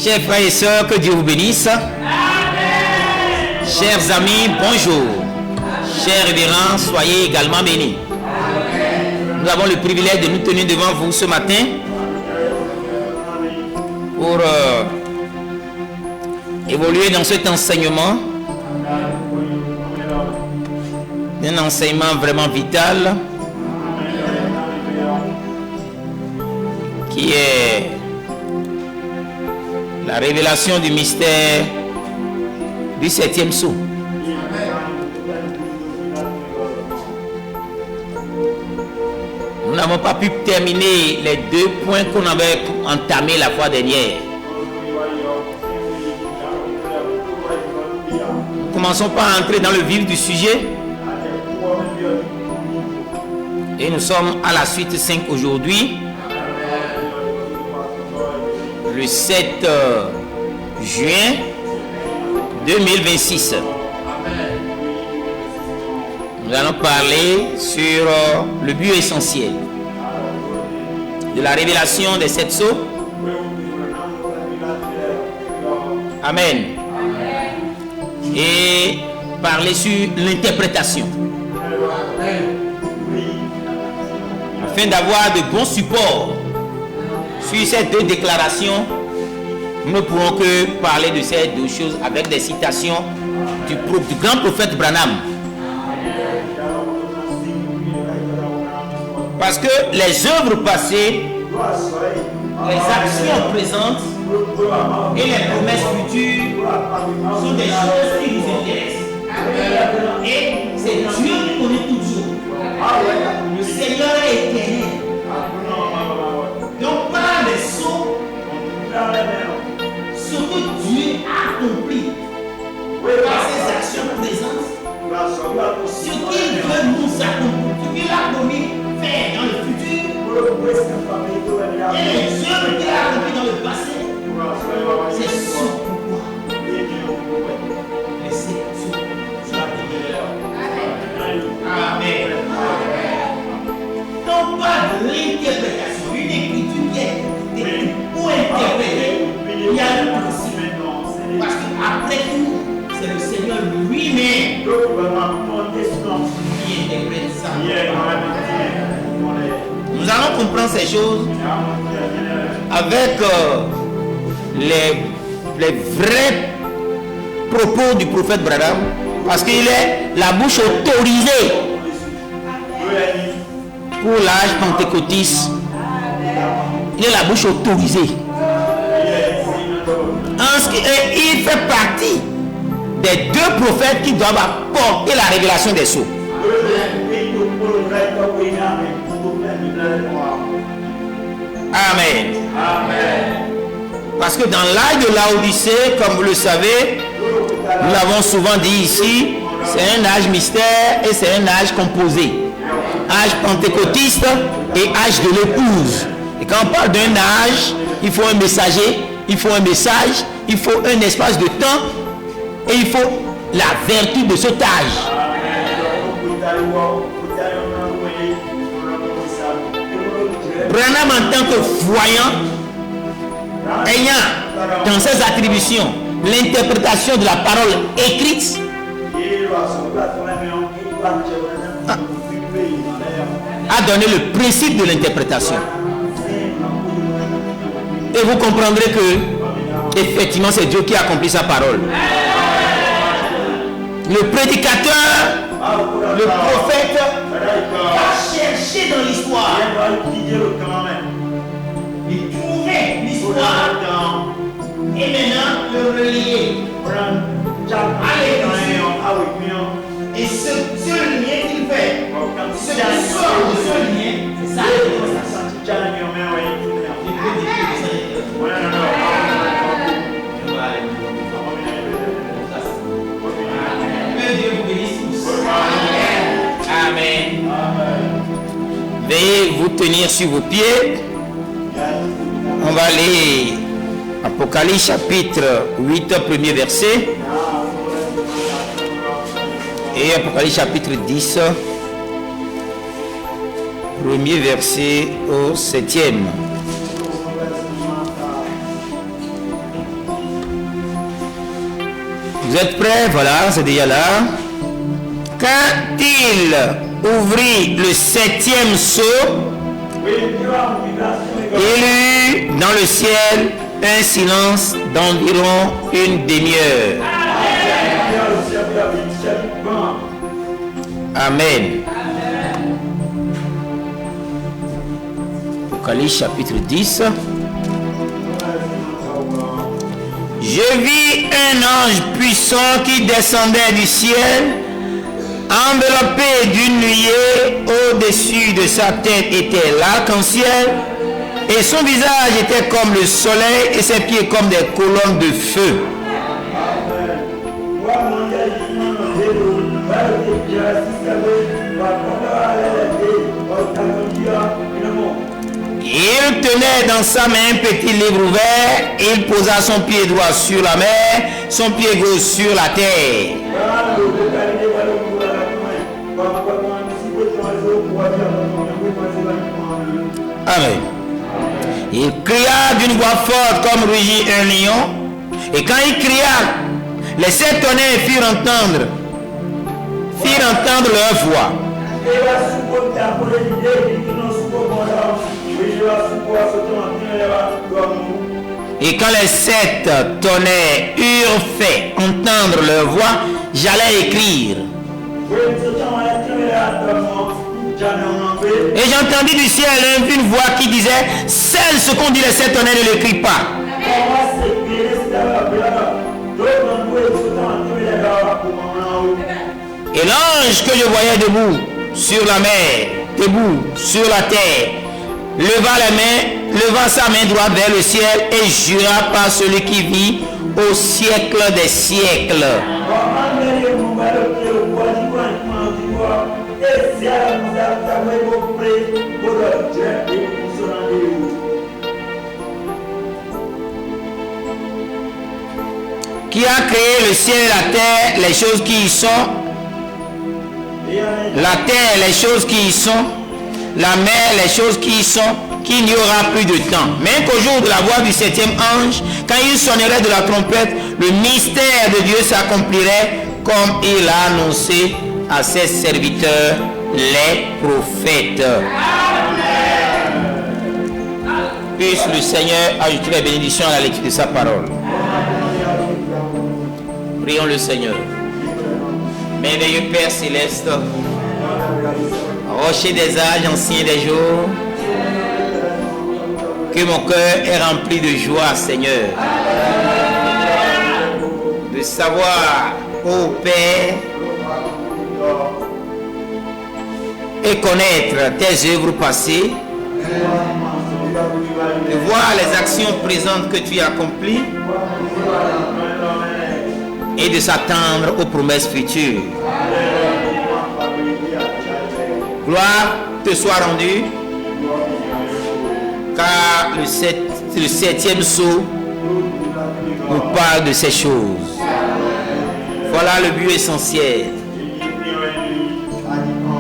Chers frères et sœurs, que Dieu vous bénisse. Amen. Chers amis, bonjour. Chers révérends, soyez également bénis. Amen. Nous avons le privilège de nous tenir devant vous ce matin pour évoluer dans cet enseignement. Un enseignement vraiment vital qui est la révélation du mystère du 7e sceau. Nous n'avons pas pu terminer les 2 points qu'on avait entamés la fois dernière. Commençons par entrer dans le vif du sujet. Et nous sommes à la suite 5 aujourd'hui. Le 7 juin 2026. Nous allons parler sur le but essentiel de la révélation des 7 sceaux. Amen. Et parler sur l'interprétation. Afin d'avoir de bons supports sur ces 2 déclarations, nous ne pourrons que parler de ces 2 choses avec des citations du grand prophète Branham. Parce que les œuvres passées, les actions présentes et les promesses futures sont des choses qui nous intéressent. Et c'est Dieu qui connaît toujours. Le Seigneur est éternel. Donc par les sceaux, ce que Dieu a accompli par ses actions présentes, ce qu'il veut nous accomplir, ce qu'il a promis faire dans le futur, et les œuvres qu'il a accompli dans le passé, c'est ce pourquoi les 7 sceaux sont révélés. Amen. Donc pas de l'interprétation, une écriture qui est écrite pour interpréter, il y a un principe. Parce qu'après tout, c'est le Seigneur lui-même qui interprète ça. Nous allons comprendre ces choses avec les vrais propos du prophète Branham, parce qu'il est la bouche autorisée pour l'âge pentecôtiste. Il est la bouche autorisée. Et il fait partie des 2 prophètes qui doivent apporter la révélation des sceaux. Amen. Parce que dans l'âge de Laodicée, comme vous le savez, nous l'avons souvent dit ici, c'est un âge mystère et c'est un âge composé. Âge pentecôtiste et âge de l'épouse. Et quand on parle d'un âge, il faut un messager, il faut un message, il faut un espace de temps et il faut la vertu de cet âge. Branham en tant que voyant, ayant dans ses attributions l'interprétation de la parole écrite, a donné le principe de l'interprétation. Et vous comprendrez que effectivement c'est Dieu qui a accompli sa parole. Le prédicateur, le prophète va chercher dans l'histoire. Il trouvait l'histoire et maintenant le relier à l'écriture. Et ce lien qu'il fait, ce qui sort de ce lien, c'est ça la démonstration. Amen. Veuillez vous tenir sur vos pieds. On va aller Apocalypse chapitre 8, premier verset. Et Apocalypse chapitre 10, premier verset au 7e. Vous êtes prêts? Voilà, c'est déjà là. Quand il ouvrit le 7e sceau, il eut dans le ciel un silence d'environ une demi-heure. Amen. Apocalypse chapitre 10. Je vis un ange puissant qui descendait du ciel, enveloppé d'une nuée. Au-dessus de sa tête était l'arc-en-ciel, et son visage était comme le soleil, et ses pieds comme des colonnes de feu. Il tenait dans sa main un petit livre ouvert. Il posa son pied droit sur la mer, son pied gauche sur la terre. Amen. Il cria d'une voix forte comme rugit un lion. Et quand il cria, les 7 tonnerres firent entendre leur voix. Et quand les 7 tonnerres eurent fait entendre leur voix, j'allais écrire. Et j'entendis du ciel une voix qui disait: celle ce qu'ont dit les 7 tonnerres, ne l'écrit pas. Et l'ange que je voyais debout sur la mer, debout sur la terre, leva sa main droite vers le ciel et jura par celui qui vit au siècle des siècles. Qui a créé le ciel et la terre, les choses qui y sont, la terre, les choses qui y sont, la mer, les choses qui y sont, qu'il n'y aura plus de temps. Même qu'au jour de la voix du 7e ange, quand il sonnerait de la trompette, le mystère de Dieu s'accomplirait comme il a annoncé à ses serviteurs, les prophètes. Puisse le Seigneur ajouter la bénédiction à la lecture de sa parole. Prions le Seigneur. Merveilleux Père Céleste, rocher des âges, ancien des jours, que mon cœur est rempli de joie, Seigneur, de savoir, ô Père, et connaître tes œuvres passées, de voir les actions présentes que tu as accomplies et de s'attendre aux promesses futures. Gloire te soit rendue, car le 7e sceau nous parle de ces choses. Voilà le but essentiel.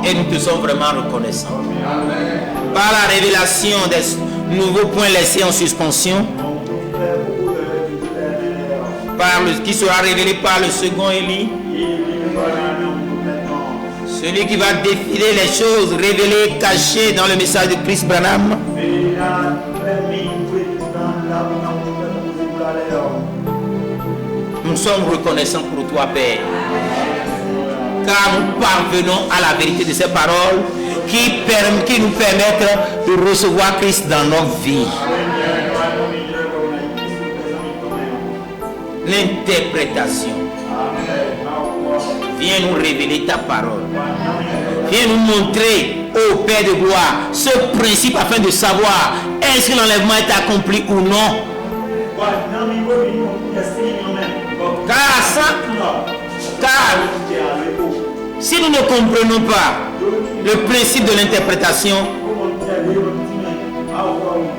Et nous te sommes vraiment reconnaissants. Par la révélation des nouveaux points laissés en suspension, qui sera révélé par le second Élie, celui qui va défiler les choses révélées, cachées dans le message de Chris Branham. Nous sommes reconnaissants pour toi, Père, car nous parvenons à la vérité de ces paroles qui nous permettent de recevoir Christ dans nos vies. L'interprétation. Viens nous révéler ta parole. Viens nous montrer, ô Père de gloire, ce principe afin de savoir est-ce que l'enlèvement est accompli ou non. Car si nous ne comprenons pas le principe de l'interprétation,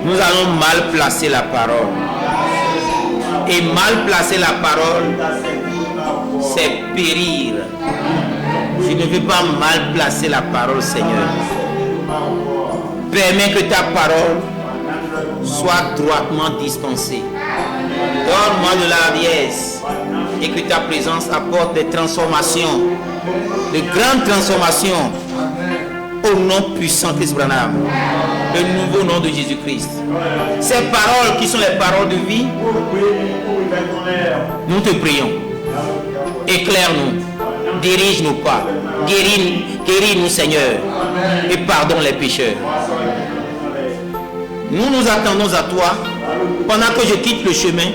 nous allons mal placer la parole. Et mal placer la parole, c'est périr. Je ne veux pas mal placer la parole, Seigneur. Permets que ta parole soit droitement dispensée. Donne-moi de la hardiesse et que ta présence apporte des transformations, de grandes transformations au nom puissant de Christ Branham, le nouveau nom de Jésus-Christ. Ces paroles qui sont les paroles de vie, nous te prions. Éclaire-nous, dirige nos pas, guéris-nous Seigneur et pardonne les pécheurs. Nous nous attendons à toi pendant que je quitte le chemin.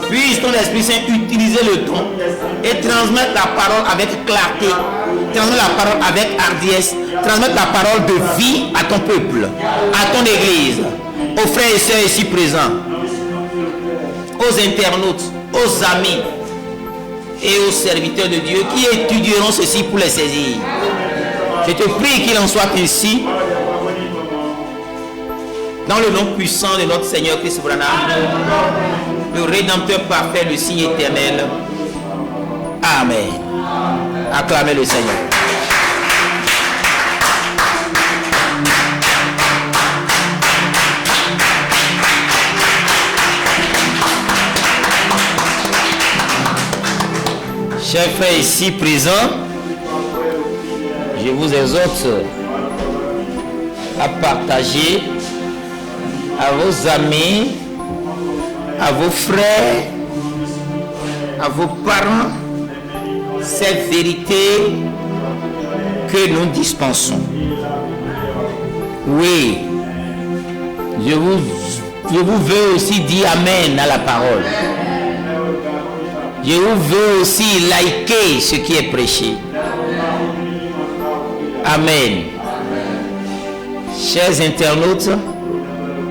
Puisse ton Esprit Saint utiliser le don et transmettre la parole avec clarté, transmettre la parole avec hardiesse, transmettre la parole de vie à ton peuple, à ton église, aux frères et sœurs ici présents, aux internautes, aux amis et aux serviteurs de Dieu qui étudieront ceci pour les saisir. Je te prie qu'il en soit ainsi. Dans le nom puissant de notre Seigneur Christ Branham, le Rédempteur parfait, le signe éternel. Amen. Acclamez le Seigneur. Chers frères ici présents, je vous exhorte à partager à vos amis, à vos frères, à vos parents, cette vérité que nous dispensons. Oui, je vous veux aussi dire Amen à la parole. Je vous veux aussi liker ce qui est prêché. Amen. Chers internautes,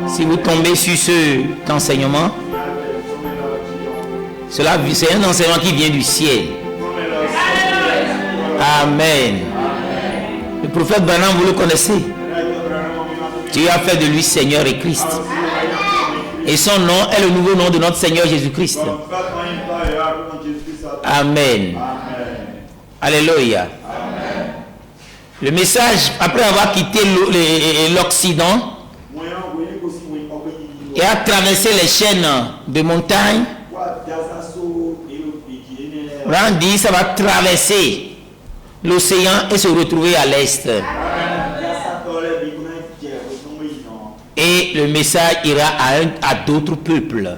si vous tombez sur cet enseignement, c'est un enseignement qui vient du ciel. Amen. Le prophète Branham, vous le connaissez. Dieu a fait de lui Seigneur et Christ. Et son nom est le nouveau nom de notre Seigneur Jésus-Christ. Amen. Alléluia. Le message, après avoir quitté l'Occident et a traversé les chaînes de montagne, Branham dit ça va traverser l'océan et se retrouver à l'est. Et le message ira à d'autres peuples,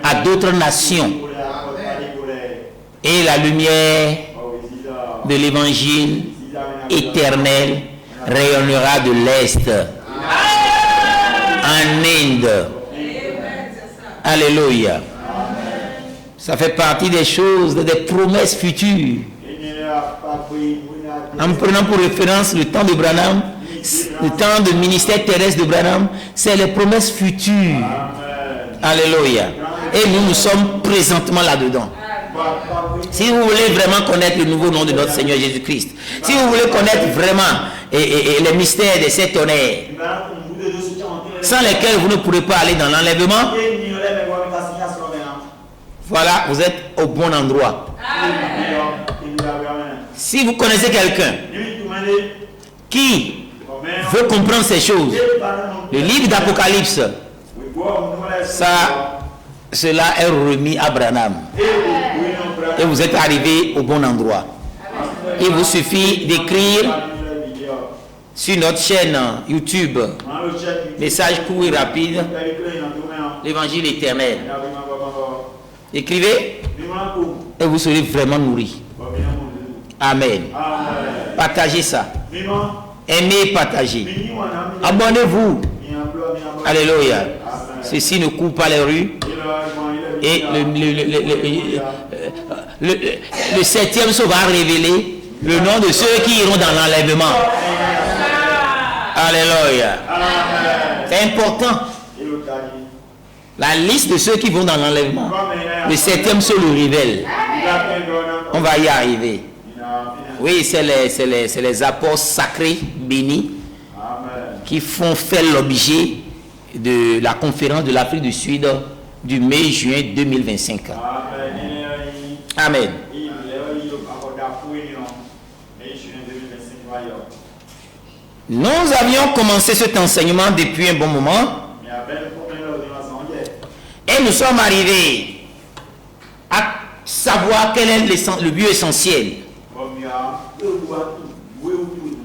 à d'autres nations. Et la lumière de l'évangile éternel rayonnera de l'est en Inde. Alléluia. Ça fait partie des choses, des promesses futures. En prenant pour référence le temps de Branham, le temps de ministère terrestre de Branham, c'est les promesses futures. Alléluia. Et nous sommes présentement là-dedans. Si vous voulez vraiment connaître le nouveau nom de notre Seigneur Jésus-Christ, si vous voulez connaître vraiment les mystères de cet honneur, sans lesquels vous ne pourrez pas aller dans l'enlèvement, voilà, vous êtes au bon endroit. Si vous connaissez quelqu'un qui veut comprendre ces choses, le livre d'Apocalypse, cela est remis à Branham. Et vous êtes arrivé au bon endroit. Il vous suffit d'écrire sur notre chaîne YouTube, message court et rapide, l'évangile éternel. Écrivez et vous serez vraiment nourri. Amen. Partagez ça. Aimez, partagez. Abonnez-vous. Alléluia. Ceci ne court pas les rues. Et le septième sceau va révéler le nom de ceux qui iront dans l'enlèvement. Alléluia. C'est important. La liste de ceux qui vont dans l'enlèvement. Le septième sceau le révèle. On va y arriver. Oui, c'est les apôtres sacrés, bénis, qui font faire l'objet de la conférence de l'Afrique du Sud du mai-juin 2025. Amen. Nous avions commencé cet enseignement depuis un bon moment et nous sommes arrivés savoir quel est le but essentiel.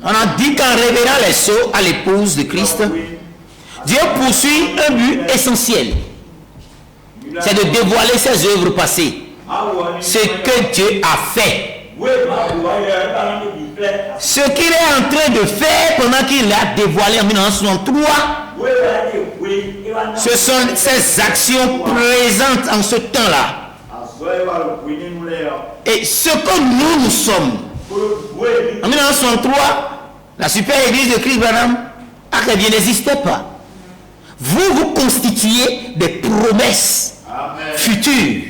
On a dit qu'en révélant les sceaux à l'épouse de Christ, Dieu poursuit un but essentiel. C'est de dévoiler ses œuvres passées. Ce que Dieu a fait. Ce qu'il est en train de faire pendant qu'il a dévoilé en 1963. Ce sont ces actions présentes en ce temps-là. Et ce que nous sommes. En 1963, la super église de Chris Branham n'existait pas. Vous constituez des promesses futures.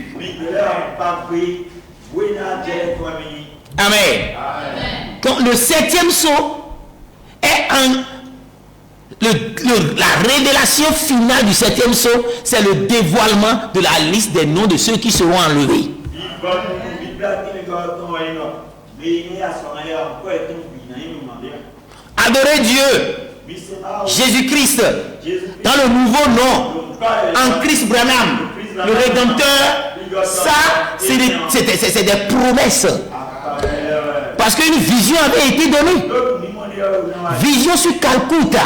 Amen. Donc le 7e sceau est la révélation finale du 7e sceau, c'est le dévoilement de la liste des noms de ceux qui seront enlevés. Adorez Dieu, Jésus-Christ, dans le nouveau nom, en Chris Branham, le Rédempteur. Ça, c'est des promesses. Parce qu'une vision avait été donnée. Vision sur Calcutta,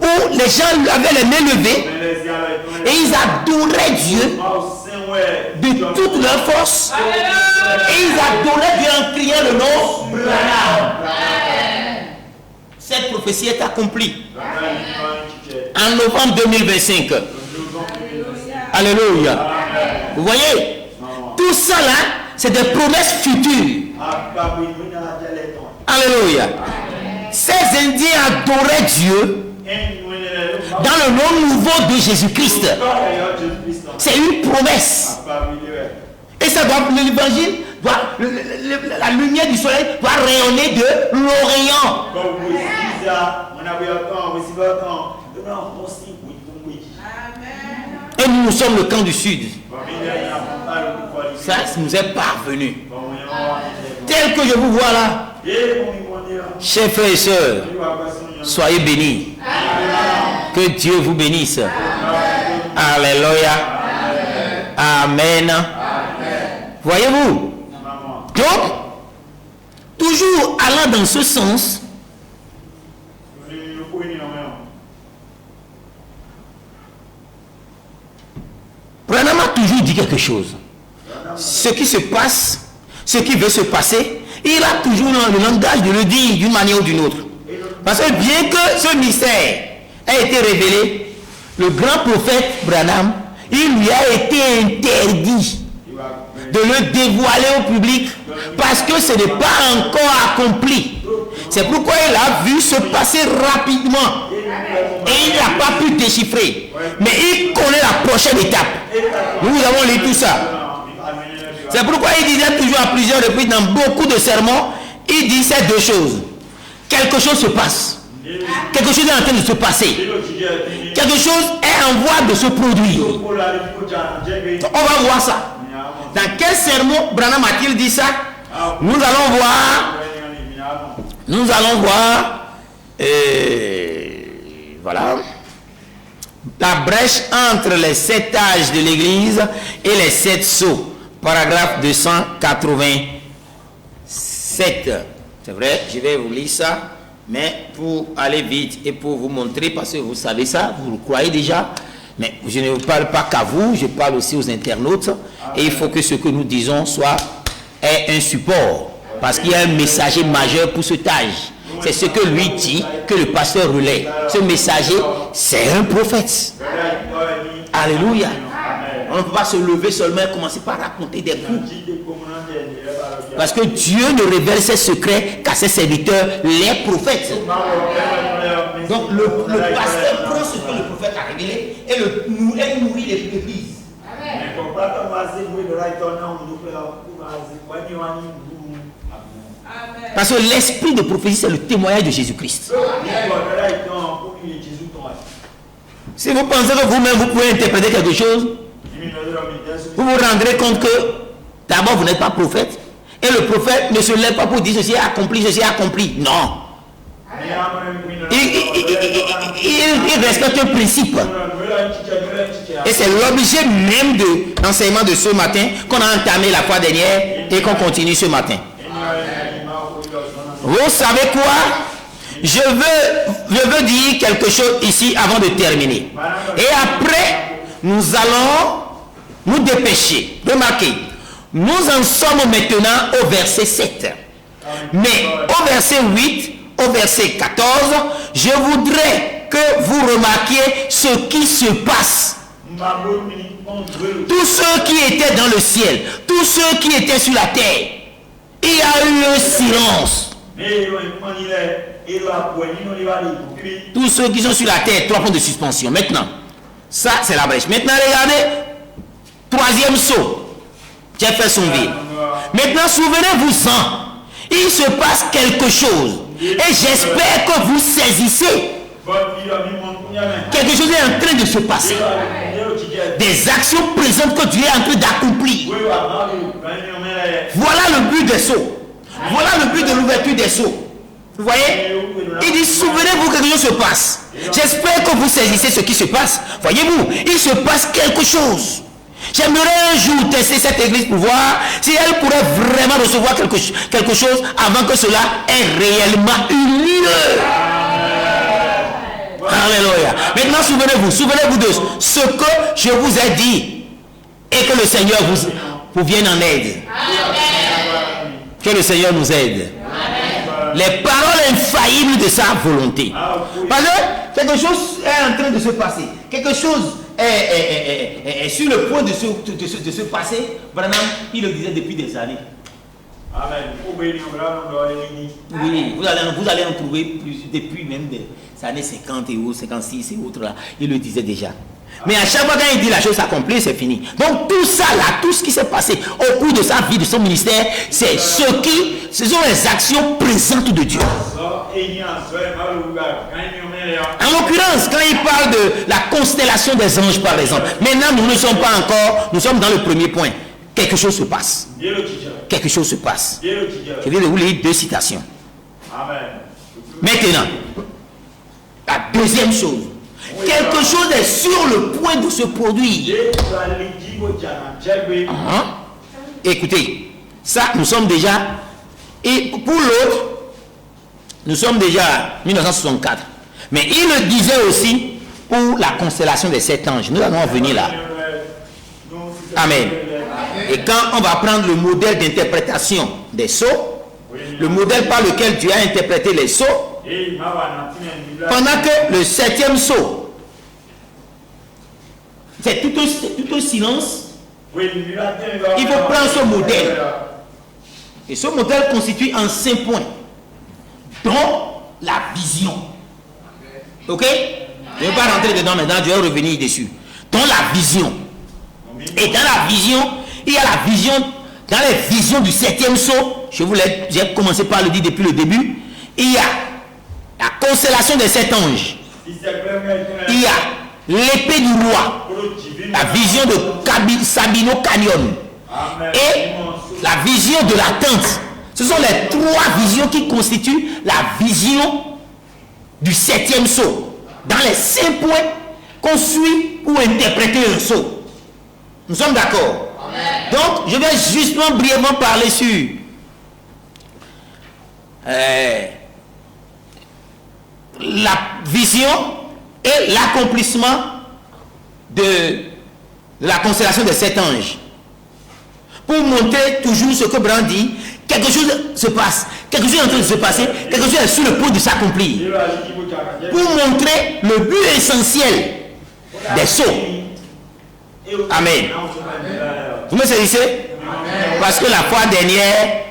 où les gens avaient les mains levées et ils adoraient Dieu de toute leur force. Et ils adoraient Dieu en criant le nom Branham. Cette prophétie est accomplie en novembre 2025. Alléluia. Vous voyez, tout ça là, c'est des promesses futures. Alléluia. Ces Indiens adoraient Dieu dans le nom nouveau de Jésus-Christ. C'est une promesse. Et ça doit, l'évangile, la lumière du soleil doit rayonner de l'Orient. Et nous sommes le camp du Sud. Ça nous est parvenu. Tel que je vous vois là, chers frères et sœurs, soyez bénis. Que Dieu vous bénisse. Alléluia. Amen. Voyez-vous? Donc, toujours allant dans ce sens, Branham a toujours dit quelque chose. Ce qui se passe, ce qui veut se passer, il a toujours le langage de le dire d'une manière ou d'une autre. Parce que bien que ce mystère ait été révélé, le grand prophète Branham, il lui a été interdit de le dévoiler au public parce que ce n'est pas encore accompli. C'est pourquoi il a vu se passer rapidement et il n'a pas pu déchiffrer. Mais il connaît la prochaine étape. Nous avons lu tout ça. C'est pourquoi il disait toujours à plusieurs reprises dans beaucoup de sermons, il dit ces deux choses. Quelque chose se passe. Quelque chose est en train de se passer. Quelque chose est en voie de se produire. On va voir ça. Dans quel sermon Branham a-t-il dit ça? Nous allons voir. Voilà. La brèche entre les 7 âges de l'église et les 7 sceaux. Paragraphe 287. C'est vrai, je vais vous lire ça. Mais pour aller vite et pour vous montrer, parce que vous savez ça, vous le croyez déjà. Mais je ne parle pas qu'à vous, je parle aussi aux internautes. Et il faut que ce que nous disons ait un support. Parce qu'il y a un messager majeur pour cet âge. C'est ce que lui dit, que le pasteur relaie. Ce messager, c'est un prophète. Alléluia. On ne peut pas se lever seulement et commencer par raconter des coups. Parce que Dieu ne révèle ses secrets qu'à ses serviteurs, les prophètes. Donc le pasteur prend ce que le prophète a révélé et nourrit l'église. Parce que l'esprit de prophétie, c'est le témoignage de Jésus-Christ. Si vous pensez que vous-même, vous pouvez interpréter quelque chose, vous vous rendrez compte que d'abord, vous n'êtes pas prophète. Et le prophète ne se lève pas pour dire ceci est accompli, ceci est accompli. Non. il respecte un principe. Et c'est l'objet même de l'enseignement de ce matin qu'on a entamé la fois dernière et qu'on continue ce matin. Vous savez quoi? Je veux dire quelque chose ici avant de terminer. Et après, nous allons nous dépêcher. Remarquez, nous en sommes maintenant au verset 7. Mais au verset 8, au verset 14, je voudrais que vous remarquiez ce qui se passe. Tous ceux qui étaient dans le ciel, tous ceux qui étaient sur la terre, il y a eu un silence. Tous ceux qui sont sur la terre, 3 points de suspension. Maintenant, ça c'est la brèche. Maintenant, regardez, 3e saut. Jeffersonville. Maintenant, souvenez-vous-en. Il se passe quelque chose. Et j'espère que vous saisissez. Quelque chose est en train de se passer. Des actions présentes que Dieu est en train d'accomplir. Voilà le but des sauts. Voilà le but de l'ouverture des sauts. Vous voyez? Il dit, souvenez-vous que quelque chose se passe. J'espère que vous saisissez ce qui se passe. Voyez-vous, il se passe quelque chose. J'aimerais un jour tester cette église pour voir si elle pourrait vraiment recevoir quelque chose avant que cela ait réellement eu lieu. Alléluia. Maintenant, souvenez-vous de ce que je vous ai dit et que le Seigneur vous vienne en aide. Que le Seigneur nous aide. Les paroles infaillibles de sa volonté. Parce que quelque chose est en train de se passer. Quelque chose est sur le point de se passer. Branham, il le disait depuis des années. Amen. Oui, vous allez en trouver depuis même des années 50 et autres, 56 et autres là. Il le disait déjà. Mais à chaque fois quand il dit la chose s'accomplit, c'est fini. Donc tout ça là, tout ce qui s'est passé au cours de sa vie, de son ministère, ce sont les actions présentes de Dieu. En l'occurrence, quand il parle de la constellation des anges par exemple, maintenant nous ne sommes pas encore, nous sommes dans le premier point. Quelque chose se passe. Quelque chose se passe. Je vais vous lire 2 citations. Maintenant, la deuxième chose. Quelque chose est sur le point de se produire. Écoutez, ça, nous sommes déjà, et pour l'autre, nous sommes déjà 1964. Mais il le disait aussi pour la constellation des 7 anges. Nous allons en venir là. Amen. Et quand on va prendre le modèle d'interprétation des sceaux, le modèle par lequel Dieu a interprété les sceaux, pendant que le 7e sceau, c'est tout un silence, il faut prendre ce modèle. Et ce modèle constitue en 5 points, dont la vision. Ok? Je ne vais pas rentrer dedans maintenant, je vais revenir dessus. Dont la vision. Et dans la vision, il y a la vision, dans les visions du 7e sceau, j'ai commencé par le dire depuis le début, il y a la constellation des 7 anges. Il y a l'épée du roi, la vision de Sabino Canyon et la vision de la tente. Ce sont les 3 visions qui constituent la vision du 7e sceau. Dans les 5 points qu'on suit pour interpréter un sceau. Nous sommes d'accord? Donc, je vais justement brièvement parler sur la vision et l'accomplissement de la constellation des 7 anges. Pour montrer toujours ce que Branham dit, quelque chose se passe, quelque chose est en train de se passer, quelque chose est sur le point de s'accomplir. Pour montrer le but essentiel des sceaux. Amen. Vous me saisissez? Parce que la fois dernière,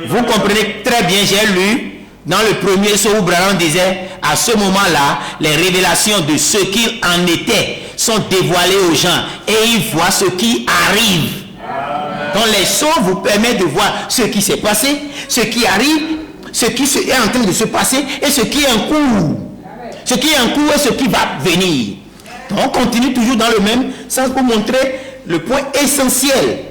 vous comprenez très bien, j'ai lu dans le premier sceau où Branham disait, à ce moment-là, les révélations de ce qu'il en était sont dévoilées aux gens et ils voient ce qui arrive. Donc les sceaux vous permettent de voir ce qui s'est passé, ce qui arrive, ce qui est en train de se passer et ce qui est en cours. Ce qui est en cours et ce qui va venir. Donc on continue toujours dans le même sens pour montrer le point essentiel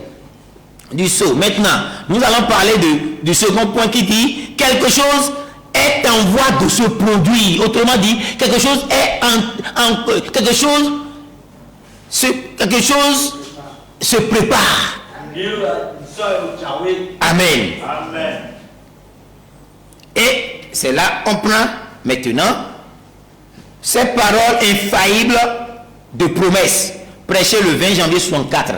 du sceau. Maintenant, nous allons parler du second point qui dit quelque chose est en voie de se produire. Autrement dit, quelque chose est quelque chose se prépare. Amen. Et c'est là qu'on prend maintenant ces paroles infaillibles de promesse prêchées le 20 janvier 64.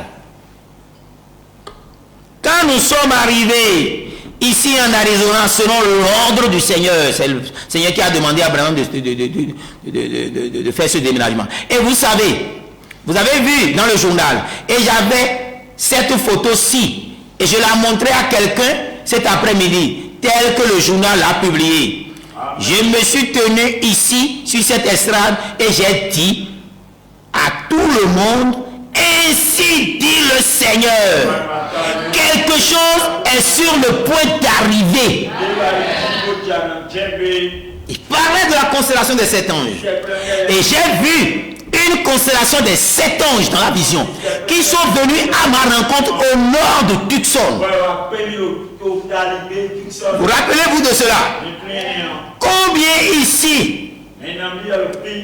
Quand nous sommes arrivés ici en Arizona, selon l'ordre du Seigneur, c'est le Seigneur qui a demandé à Abraham de faire ce déménagement. Et vous savez, vous avez vu dans le journal, et j'avais cette photo-ci, et je la montrais à quelqu'un cet après-midi, tel que le journal l'a publié. Je me suis tenu ici, sur cette estrade, et j'ai dit à tout le monde, ainsi dit le Seigneur, quelque chose est sur le point d'arriver. Il parlait de la constellation des 7 anges. Et j'ai vu une constellation des 7 anges dans la vision qui sont venus à ma rencontre au nord de Tucson. Vous rappelez-vous de cela? Combien ici,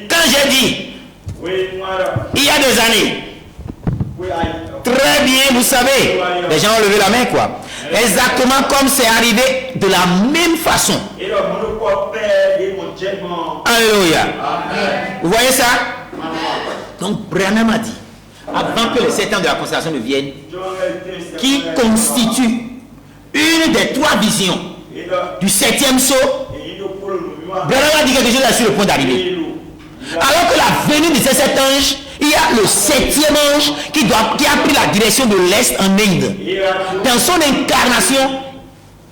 quand j'ai dit, il y a des années, très bien, vous savez, les gens ont levé la main, quoi. Exactement comme c'est arrivé de la même façon. Alléluia. Vous voyez ça? Donc, Branham a dit, avant que les 7 ans de la constellation ne viennent, qui constitue une des 3 visions du 7e saut, Branham a dit quelque chose est sur le point d'arriver. Alors que la venue de ces 7 anges, il y a le 7e ange qui a pris la direction de l'Est en Inde. Dans son incarnation,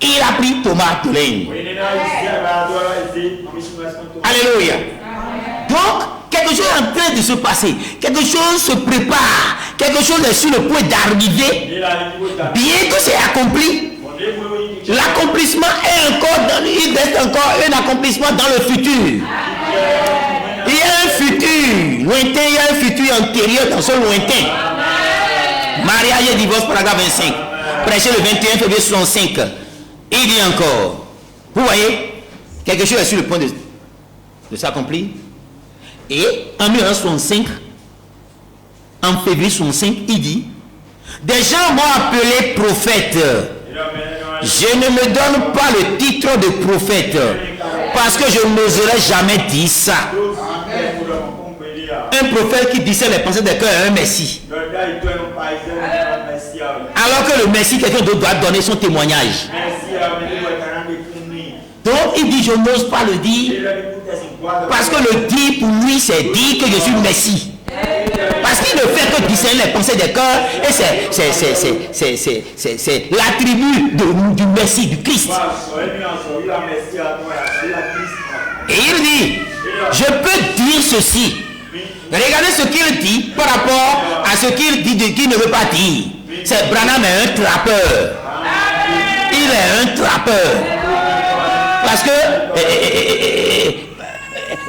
il a pris Thomas de l'Inde. Alléluia. Donc, quelque chose est en train de se passer. Quelque chose se prépare. Quelque chose est sur le point d'arriver. Bien que c'est accompli, l'accomplissement est encore, il reste encore un accomplissement dans le futur. Il y a un futur lointain, il y a un futur antérieur dans ce lointain. Mariage et divorce, paragraphe 25. Prêché le 21 février 65. Il dit encore, vous voyez, quelque chose est sur le point de s'accomplir. Et en 1965, en février 65, il dit, des gens m'ont appelé prophète. Je ne me donne pas le titre de prophète parce que je n'oserais jamais dire ça. Un prophète qui disait les pensées des cœurs est un messie. Alors que le messie, quelqu'un d'autre doit donner son témoignage. Donc il dit je n'ose pas le dire parce que le dire pour lui c'est dire que je suis messie. Parce qu'il ne fait que discerner les pensées des cœurs et c'est l'attribut du Messie, du Christ. Et il dit, je peux dire ceci. Regardez ce qu'il dit par rapport à ce qu'il dit qu'il ne veut pas dire. C'est Branham est un trappeur. Il est un trappeur. Parce que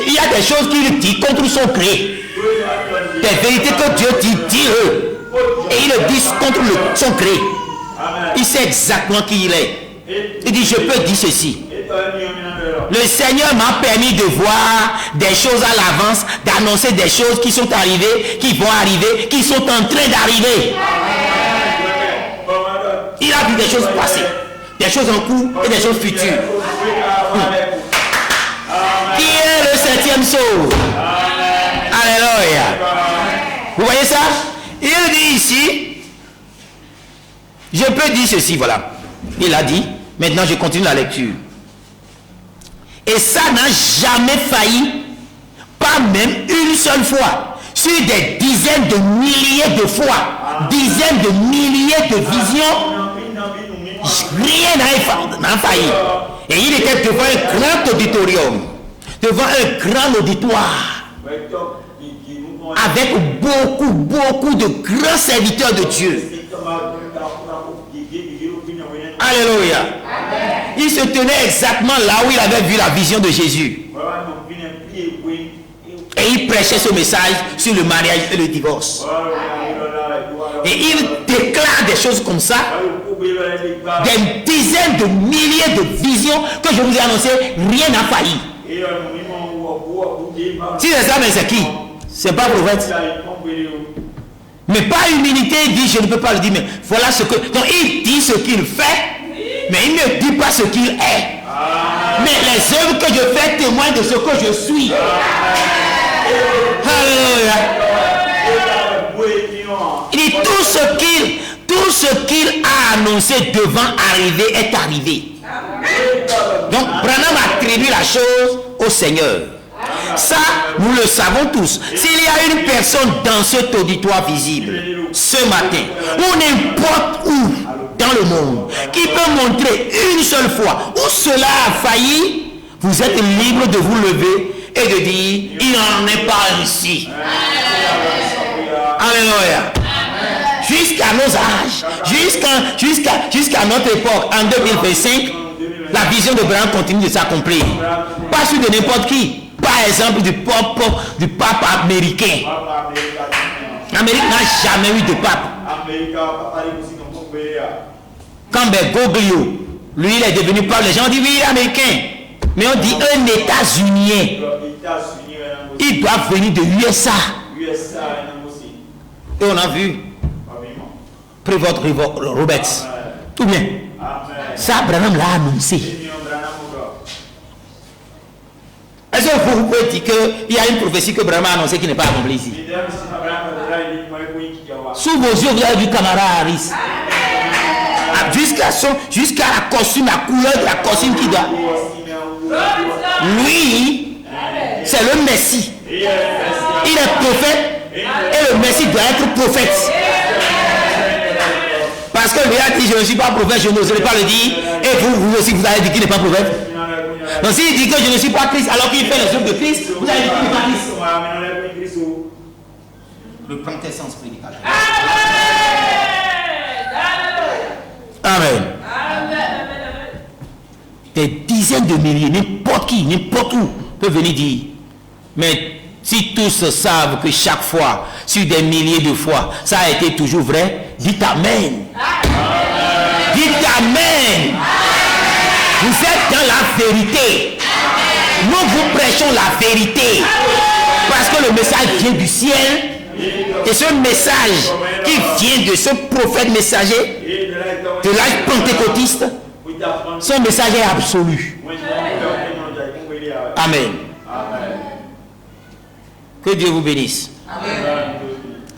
il y a des choses qu'il dit contre son gré. Des vérités que Dieu dit eux. Et il le dit contre son gré. Il sait exactement qui il est. Il dit, je peux dire ceci. Le Seigneur m'a permis de voir des choses à l'avance, d'annoncer des choses qui sont arrivées, qui vont arriver, qui sont en train d'arriver. Il a vu des choses passer, des choses en cours et des choses futures. Qui est le 7e saut? Alléluia. Vous voyez ça? Il dit ici, je peux dire ceci, voilà. Il a dit, maintenant je continue la lecture. Et ça n'a jamais failli, pas même une seule fois, sur des dizaines de milliers de fois, dizaines de milliers de visions, rien n'a failli. Et il était devant un grand auditorium, devant un grand auditoire, avec beaucoup de grands serviteurs de Dieu. Alléluia. Il se tenait exactement là où il avait vu la vision de Jésus. Et il prêchait ce message sur le mariage et le divorce. Et il déclare des choses comme ça. Des dizaines de milliers de visions que je vous ai annoncées, rien n'a failli. Si c'est ça, mais c'est qui? C'est pas prophète. Mais pas humilité, il dit je ne peux pas le dire, mais voilà ce que. Donc il dit ce qu'il fait, mais il ne dit pas ce qu'il est. Mais les œuvres que je fais témoignent de ce que je suis. Alléluia. Il dit tout ce qu'il a annoncé devant arriver est arrivé. Donc Branham attribue la chose au Seigneur. Ça, nous le savons tous. S'il y a une personne dans cet auditoire visible ce matin, ou n'importe où dans le monde, qui peut montrer une seule fois où cela a failli, vous êtes libre de vous lever et de dire, il n'en est pas ainsi. Alléluia. Jusqu'à nos âges, jusqu'à notre époque, en 2025, la vision de Branham continue de s'accomplir. Pas sur de n'importe qui. Par exemple, du pape américain. L'Amérique n'a jamais eu de pape. Quand Bergoglio, lui, il est devenu pape, les gens disent oui, il est américain. Mais on dit un États-Unien. Il doit venir de USA. Et on a vu. Prévost Roberts. Tout bien. Ça, Branham l'a annoncé. Est-ce que vous pouvez dire qu'il y a une prophétie que Branham a annoncée qui n'est pas accomplie ici? Sous vos yeux, vous avez vu Kamala Harris. Jusqu'à la costume, la couleur de la costume qui doit. Lui, c'est le Messie. Il est prophète et le Messie doit être prophète. Parce que lui a dit je ne suis pas prophète, je n'oserai pas le dire. Et vous aussi, vous avez dit qu'il n'est pas prophète. Donc s'il dit que je ne suis pas Christ alors qu'il fait les œuvres de Christ, vous avez dit qu'il n'est pas Christ. Le quintessence prédicateur. Amen. Des dizaines de milliers, n'importe qui, n'importe où, peut venir dire. Mais si tous savent que chaque fois, sur des milliers de fois, ça a été toujours vrai, dites Amen. Dites Amen. Vous êtes dans la vérité. Nous vous prêchons la vérité. Parce que le message vient du ciel. Et ce message qui vient de ce prophète messager de l'âge pentecôtiste, son message est absolu. Amen. Que Dieu vous bénisse.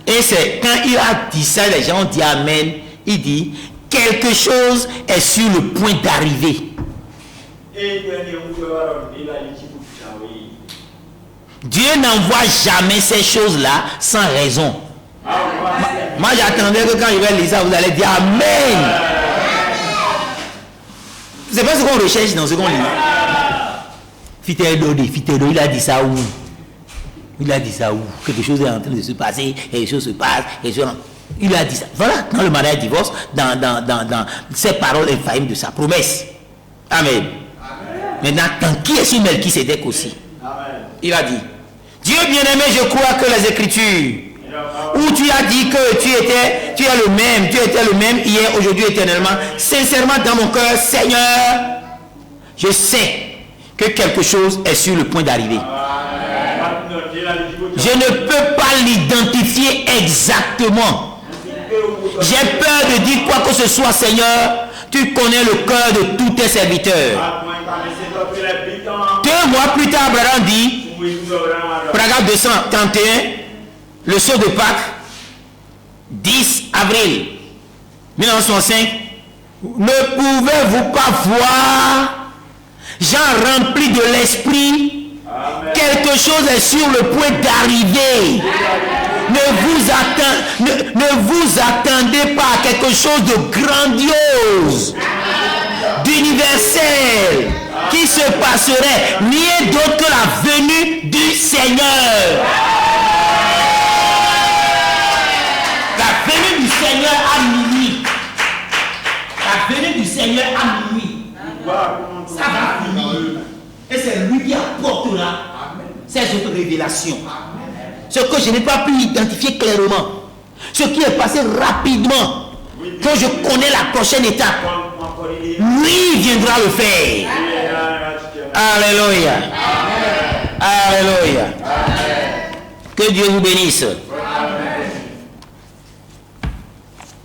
Et c'est quand il a dit ça, les gens ont dit Amen. Il dit quelque chose est sur le point d'arriver. Dieu n'envoie jamais ces choses-là sans raison. Moi j'attendais que quand il va lire ça, vous allez dire Amen. C'est pas ce qu'on recherche dans ce qu'on lit. Fitedo, il a dit ça où? Il a dit ça où? Quelque chose est en train de se passer, et les choses se passent, il a dit ça. Voilà, dans le mariage divorce, dans ces paroles infaillibles de sa promesse. Amen. Maintenant, tant qui est sur Melchisédek aussi. Il a dit, Dieu bien-aimé, je crois que les Écritures, où tu as dit que tu étais le même hier, aujourd'hui, éternellement, sincèrement dans mon cœur, Seigneur, je sais que quelque chose est sur le point d'arriver. Je ne peux pas l'identifier exactement. J'ai peur de dire quoi que ce soit, Seigneur. Tu connais le cœur de tous tes serviteurs. 2 mois plus tard, Abraham dit, paragraphe 231, le sceau de Pâques, 10 avril 1965, ne pouvez-vous pas voir, gens remplis de l'esprit, quelque chose est sur le point d'arriver. Ne vous attendez pas à quelque chose de grandiose, d'universel, qui se passerait rien d'autre que la venue du Seigneur. La venue du Seigneur à minuit. La venue du Seigneur à minuit. Ça va venir. Et c'est lui qui apportera ces autres révélations. Ce que je n'ai pas pu identifier clairement. Ce qui est passé rapidement. que je connais la prochaine étape, lui viendra le faire. Alléluia. Alléluia. Que Dieu vous bénisse.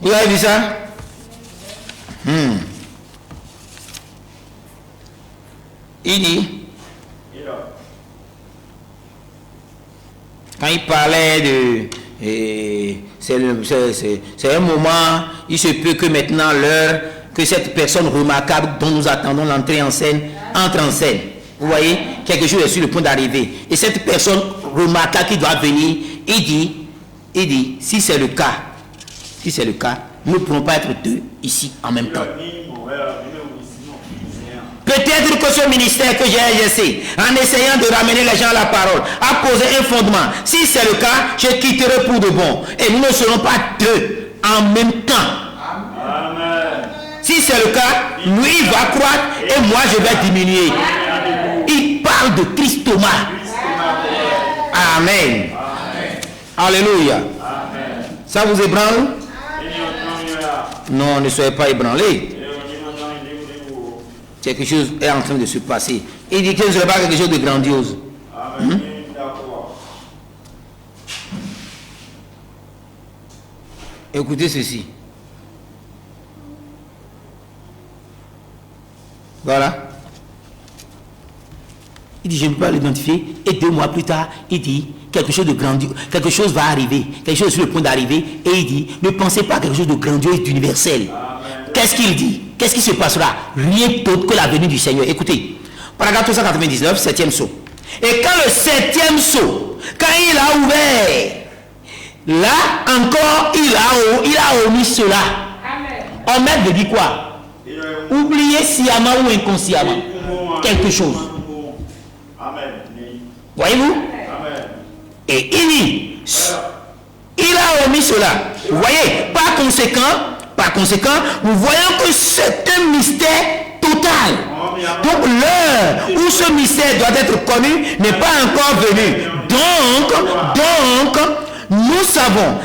Vous avez vu ça? Il dit, quand il parlait de... c'est un moment, il se peut que maintenant l'heure, que cette personne remarquable dont nous attendons l'entrée en scène, entre en scène. Vous voyez, quelque chose est sur le point d'arriver. Et cette personne remarquable qui doit venir, il dit, si c'est le cas, nous ne pourrons pas être deux ici en même temps. Peut-être que ce ministère que j'ai exercé, en essayant de ramener les gens à la parole, a posé un fondement. Si c'est le cas, je quitterai pour de bon. Et nous ne serons pas deux en même temps. Amen. Si c'est le cas, lui va croître et moi je vais diminuer. Il parle de Christ Thomas. Amen. Alléluia. Ça vous ébranle? Non, ne soyez pas ébranlés. Quelque chose est en train de se passer. Il dit que ce n'est pas quelque chose de grandiose. Écoutez ceci. Voilà. Il dit, je ne peux pas l'identifier. Et 2 mois plus tard, il dit, quelque chose de grandiose, quelque chose va arriver. Quelque chose est sur le point d'arriver. Et il dit, ne pensez pas à quelque chose de grandiose, d'universel. Qu'est-ce qu'il dit? Qu'est-ce qui se passera? Rien d'autre que la venue du Seigneur. Écoutez, paragraphe 399, 7e saut. Et quand le 7e saut, quand il a ouvert, là encore, il a omis cela. Omettre veut dire quoi? Oublier sciemment ou inconsciemment quelque chose. Voyez-vous? Et il dit, il a omis cela. Vous voyez, par conséquent, nous voyons que c'est un mystère total. Donc l'heure où ce mystère doit être connu n'est pas encore venue. Donc, nous savons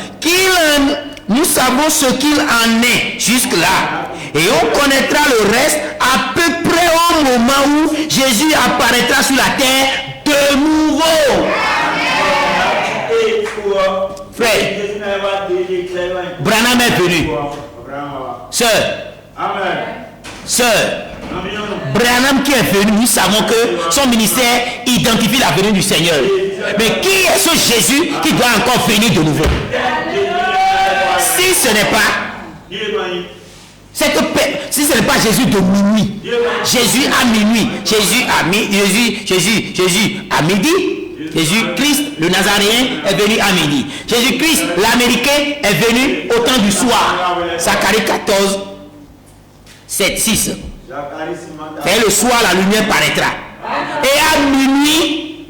ce qu'il en est jusque-là. Et on connaîtra le reste à peu près au moment où Jésus apparaîtra sur la terre de nouveau. Frère, Branham est venu. Sœur, Branham qui est venu, nous savons que son ministère identifie la venue du Seigneur. Mais qui est ce Jésus qui doit encore venir de nouveau? Si ce n'est pas Jésus de minuit, Jésus à minuit, Jésus à midi, Jésus-Christ, le Nazaréen, est venu à midi. Jésus-Christ, l'Américain, est venu au temps du soir. Zacharie 14, 7, 6. Et le soir, la lumière paraîtra. Et à minuit,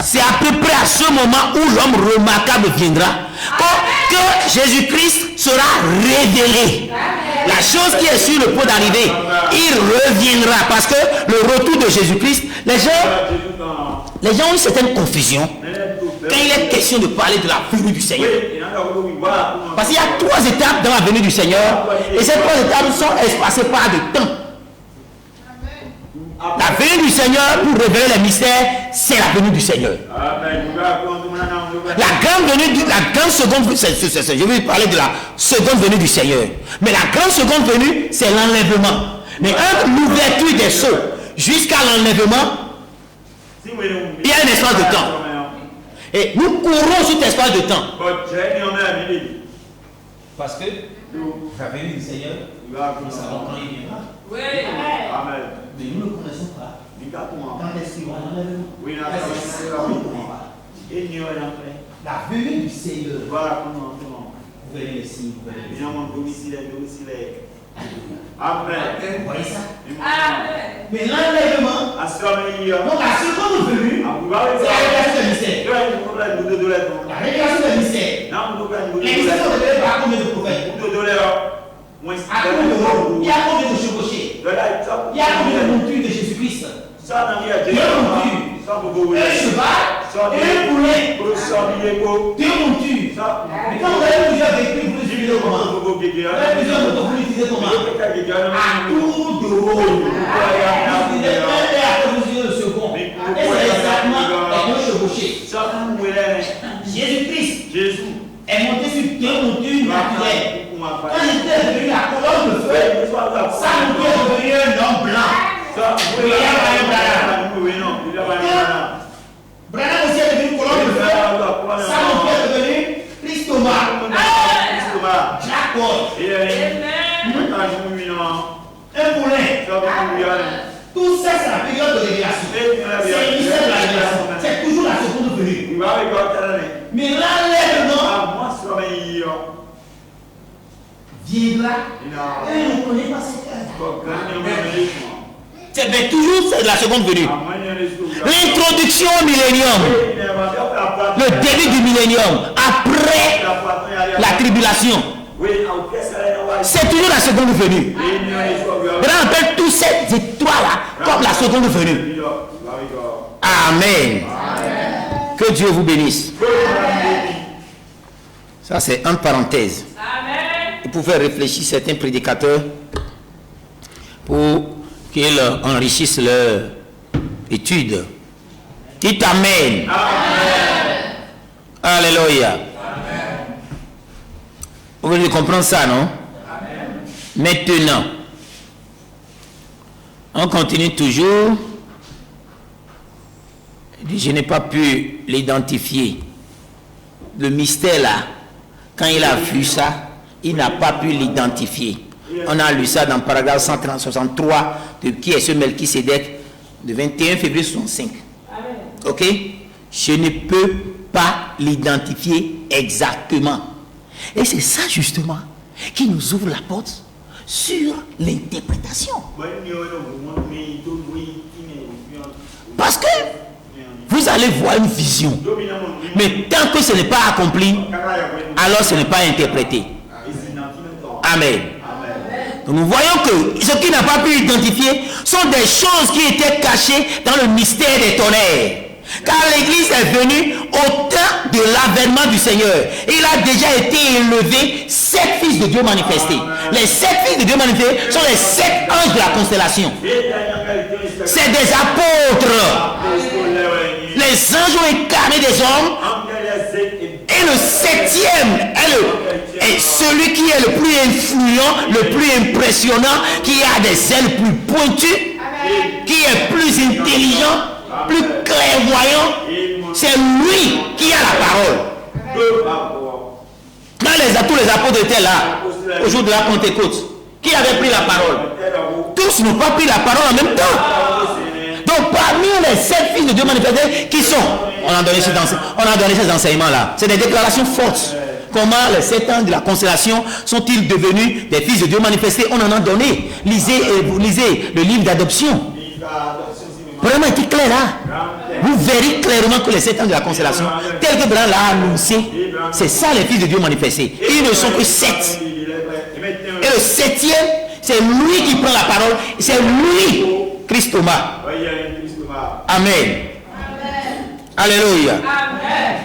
c'est à peu près à ce moment où l'homme remarquable viendra que Jésus-Christ sera révélé. La chose qui est sur le point d'arriver, il reviendra. Parce que le retour de Jésus-Christ, les gens ont une certaine confusion quand il est question de parler de la venue du Seigneur. Parce qu'il y a 3 étapes dans la venue du Seigneur. Et ces 3 étapes sont espacées par de temps. La venue du Seigneur, pour révéler les mystères, c'est la venue du Seigneur. La grande seconde, je vais parler de la seconde venue du Seigneur. Mais la grande seconde venue, c'est l'enlèvement. Mais entre l'ouverture des sceaux jusqu'à l'enlèvement, il y a un espace de temps. Et nous courons sur cet espace de temps. Parce que la venue du Seigneur, nous savons quand il viendra. Oui. Amen. Mais nous ne connaissons pas. Quand est-ce qu'il va l'enlèvement? Oui, la venue du Seigneur. Voilà comment. Vous voyez les signes, vous voyez les signes. Amen. Vous voyez ça? Amen. Mais l'enlèvement, donc la seconde venue, c'est la révélation du mystère. La révélation du mystère. Les mystères sont révélés par combien de prophètes? À combien de rôles? Il y a combien de chevauchés? Il y a combien de montures de Jésus-Christ? Deux montures. Un cheval et un poulet. Deux montures. Mais quand vous avez plusieurs véhicules, vous utiliser comment? Plusieurs motos, vous l'utilisez comment? À tour de rôle. Vous utilisez un et après vous utilisez le second. Et c'est exactement les deux chevauchés. Jésus-Christ est monté sur deux montures naturelles. Quand il était devenu la colonne de feu, sa monture est devenue un homme blanc. Branham aussi est devenu colonne de feu. Sa monture est devenue Christoma. Jacob. Un poulain. Tout ça, c'est la période de révélation. C'est le mystère de la révélation. C'est toujours la seconde venue. Mais l'enlèvement viendra et on ne connaît pas cette heure. C'est toujours la seconde venue. L'introduction au millénium. Le début du millénium. Après la tribulation. C'est toujours la seconde venue. On appelle tous ces étoiles-là comme la seconde venue. Amen. Que Dieu vous bénisse. Ça, c'est entre parenthèses. Et pour faire réfléchir certains prédicateurs pour qu'ils enrichissent leur étude. Dites Amen. Alléluia. Vous voulez comprendre ça, non? Amen. Maintenant, on continue toujours. Je n'ai pas pu l'identifier. Le mystère là, quand il a vu ça, il n'a pas pu l'identifier. On a lu ça dans le paragraphe 163 de qui est ce Melchisédek de 21 février 65. Amen. Ok? Je ne peux pas l'identifier exactement. Et c'est ça justement qui nous ouvre la porte sur l'interprétation. Parce que vous allez voir une vision, mais tant que ce n'est pas accompli, alors ce n'est pas interprété. Amen. Donc nous voyons que ce qui n'a pas pu identifier sont des choses qui étaient cachées dans le mystère des tonnerres. Car l'église est venue au temps de l'avènement du Seigneur. Il a déjà été élevé 7 fils de Dieu manifestés. Les 7 fils de Dieu manifestés sont les 7 anges de la constellation. C'est des apôtres. Les anges ont incarné des hommes. Et le 7e est celui qui est le plus influent, le plus impressionnant, qui a des ailes plus pointues, qui est plus intelligent, plus clairvoyant. C'est lui qui a la parole. Quand tous les apôtres étaient là au jour de la Pentecôte, qui avait pris la parole? Tous n'ont pas pris la parole en même temps. Donc parmi les 7 fils de Dieu manifestés, qui sont? On a donné ces enseignements-là. C'est des déclarations fortes. Comment les 7 ans de la constellation sont-ils devenus des fils de Dieu manifestés? On en a donné. Lisez le livre d'adoption. Vraiment, il est clair là. Vous verrez clairement que les 7 ans de la constellation, tel que Branham l'a annoncé, c'est ça les fils de Dieu manifestés. Ils ne sont que 7. Et le 7e, c'est lui qui prend la parole. C'est lui, Christ Thomas. Amen. Alléluia. Amen.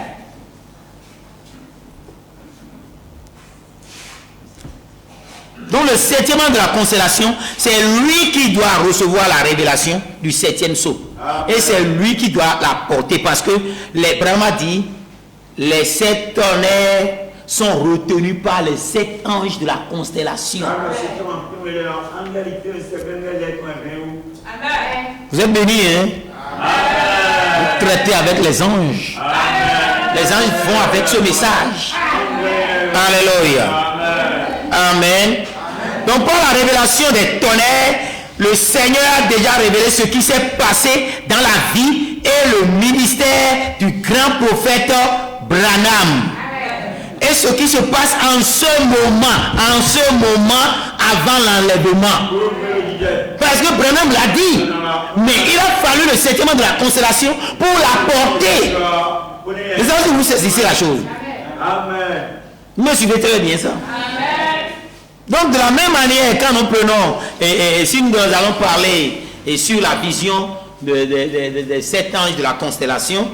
Donc le 7e an de la constellation, c'est lui qui doit recevoir la révélation du 7e sceau. Et c'est lui qui doit la porter parce que Branham a dit, les 7 tonnerres sont retenus par les 7 anges de la constellation. Vous êtes bénis, hein? Vous traitez avec les anges. Les anges vont avec ce message. Alléluia. Amen. Donc par la révélation des tonnerres, le Seigneur a déjà révélé ce qui s'est passé dans la vie et le ministère du grand prophète Branham. Et ce qui se passe en ce moment avant l'enlèvement. Parce que Branham l'a dit, mais il a fallu le 7e an de la constellation pour la porter. Les amis, vous saisissez la chose. Amen. Vous me suivez très bien ça. Amen. Donc de la même manière, quand nous prenons, et si nous allons parler sur la vision des 7 anges de la constellation,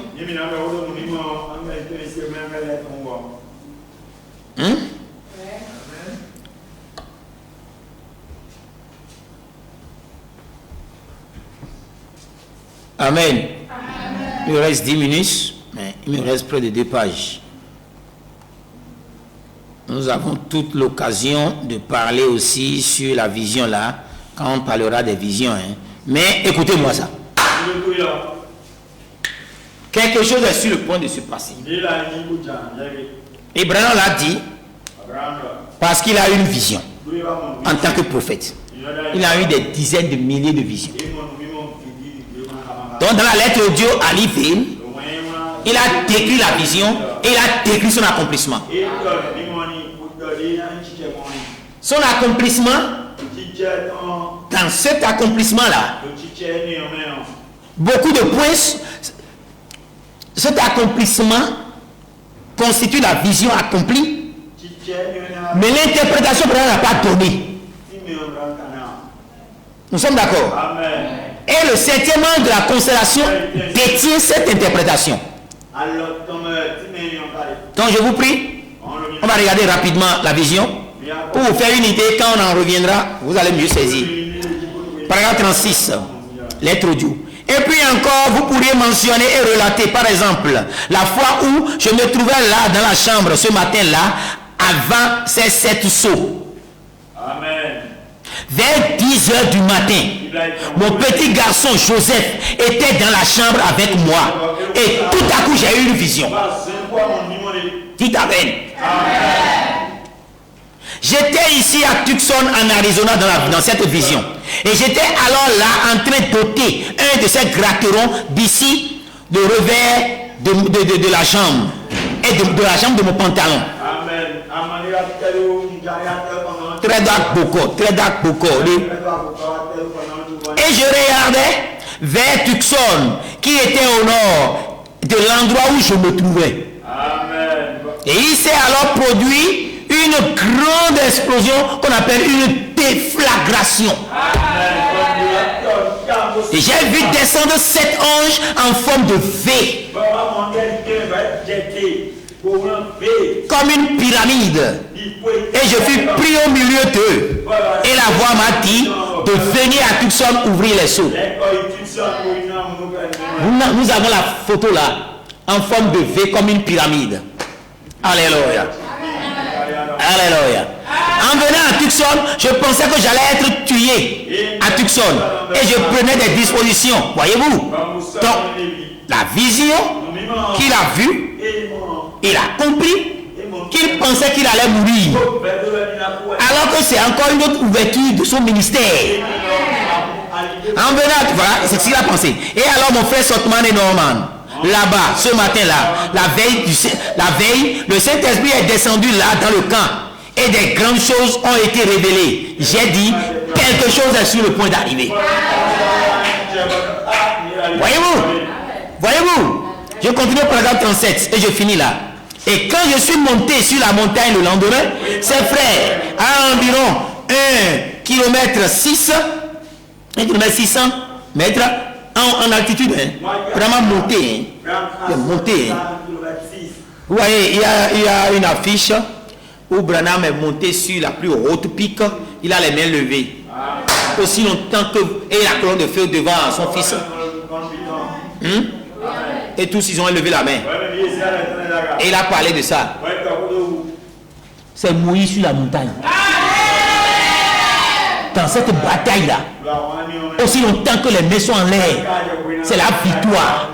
Amen. Il me reste 10 minutes, mais il me reste près de 2 pages. Nous avons toute l'occasion de parler aussi sur la vision là, quand on parlera des visions. Hein. Mais écoutez-moi ça. Quelque chose est sur le point de se passer. Abraham l'a dit parce qu'il a eu une vision en tant que prophète. Il a eu des dizaines de milliers de visions. Donc dans la lettre audio à l'Ivine, il a décrit la vision et il a décrit son accomplissement. Son accomplissement, dans cet accomplissement-là, beaucoup de points, cet accomplissement constitue la vision accomplie, mais l'interprétation n'a pas donné. Nous sommes d'accord? Et le 7e ange de la constellation détient cette interprétation. Donc je vous prie, on va regarder rapidement la vision. Pour vous faire une idée, quand on en reviendra, vous allez mieux saisir. Paragraphe 36, lettre audio. Et puis encore, vous pourriez mentionner et relater, par exemple, la fois où je me trouvais là dans la chambre ce matin-là, avant ces 7 sauts. Amen. Vers 10 heures du matin, mon petit garçon Joseph était dans la chambre avec moi. Et tout à coup, j'ai eu une vision. Dites Amen. J'étais ici à Tucson, en Arizona, dans cette vision. Et j'étais alors là en train d'ôter un de ces gratterons d'ici, de revers de la jambe. Et de la jambe de mon pantalon. Très dark beaucoup. Et je regardais vers Tucson, qui était au nord de l'endroit où je me trouvais. Amen. Et il s'est alors produit une grande explosion qu'on appelle une déflagration. Et j'ai vu descendre 7 anges en forme de V. Comme une pyramide. Et je fus pris au milieu d'eux. Et la voix m'a dit de venir à Tucson ouvrir les seaux. Nous avons la photo là, en forme de V comme une pyramide. Alléluia. Alléluia. En venant à Tucson, je pensais que j'allais être tué à Tucson. Et je prenais des dispositions. Voyez-vous? Donc, la vision qu'il a vue, il a compris qu'il pensait qu'il allait mourir. Alors que c'est encore une autre ouverture de son ministère. En venant, voilà, c'est ce qu'il a pensé. Et alors mon frère Sotman et Norman, là-bas, ce matin-là, la veille, le Saint-Esprit est descendu là dans le camp et des grandes choses ont été révélées. J'ai dit, quelque chose est sur le point d'arriver. Voyez-vous, je continue au paragraphe 37 et je finis là. Et quand je suis monté sur la montagne le lendemain, ses frères, à environ 1 km 600 mètres, en altitude, hein, vraiment monté. Vous voyez, il y a une affiche où Branham est monté sur la plus haute pique. Il a les mains levées. Aussi longtemps que... Et la colonne de feu devant son fils. Et tous, ils ont levé la main. Et il a parlé de ça. C'est Moïse sur la montagne. Dans cette bataille-là, aussi longtemps que les mains sont en l'air, c'est la victoire.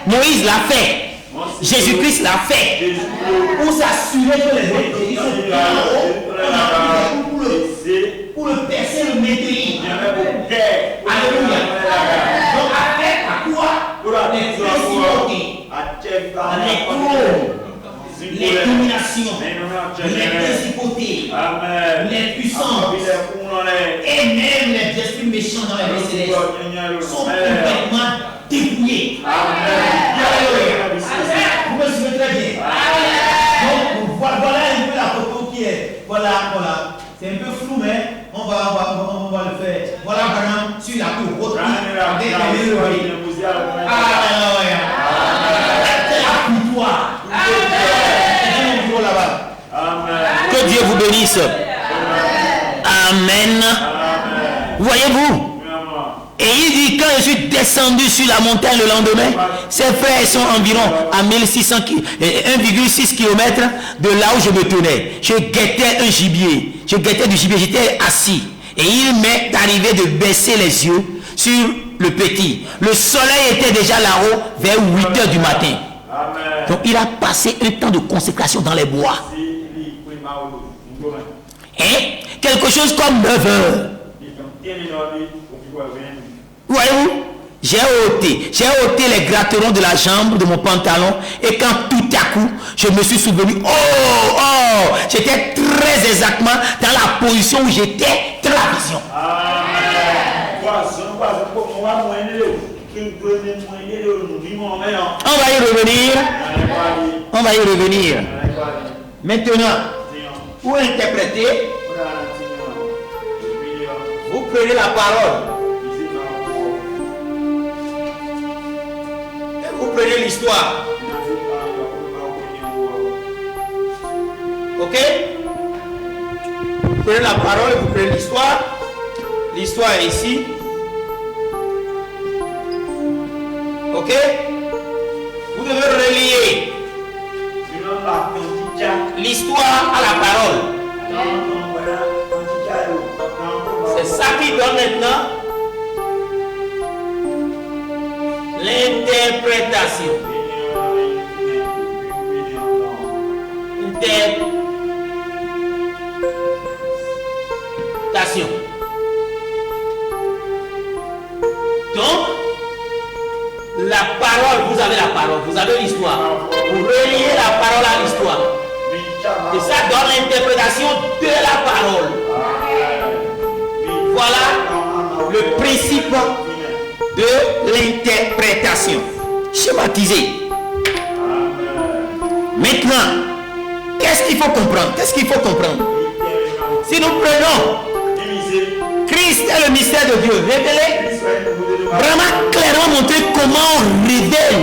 Moïse l'a fait. Jésus-Christ l'a fait. Pour s'assurer que les mains sont en haut, pour le percer, le météo. Alléluia. Donc avec à quoi? Les principautés, les trônes, les dominations, les principautés, les puissances et même les esprits méchants dans les célestes sont complètement dépouillés. Vous me suivez très bien. Donc voilà un peu la photo qui est. Voilà. C'est un peu flou, mais on va le faire. Voilà Branham sur la plus haute avec les mains levées. Alléluia. C'est la victoire. Que Dieu vous bénisse. Amen. Voyez-vous, Et il dit, quand je suis descendu sur la montagne le lendemain, ses frères sont environ à 1,6 km de là où je me tenais. Je guettais un gibier. Je guettais du gibier, j'étais assis. Et il m'est arrivé de baisser les yeux sur le petit. Le soleil était déjà là-haut vers 8 heures du matin. Donc il a passé un temps de consécration dans les bois. Et quelque chose comme 9 heures. Voyez-vous, j'ai ôté les gratterons de la jambe de mon pantalon, et quand tout à coup je me suis souvenu, j'étais très exactement dans la position où j'étais dans la vision. On va y revenir. Maintenant, pour interpréter, vous prenez la parole. Vous prenez l'histoire. Ok? Vous prenez la parole et vous prenez l'histoire. L'histoire est ici. Ok? Vous devez relier l'histoire à la parole. C'est ça qui donne maintenant l'interprétation. Donc, la parole, vous avez la parole, vous avez l'histoire. Vous reliez la parole à l'histoire. Et ça donne l'interprétation de la parole. Voilà le principe de l'interprétation. Schématisé. Maintenant, qu'est-ce qu'il faut comprendre? Si nous prenons Christ est le mystère de Dieu révélé, vraiment clairement montré comment on révèle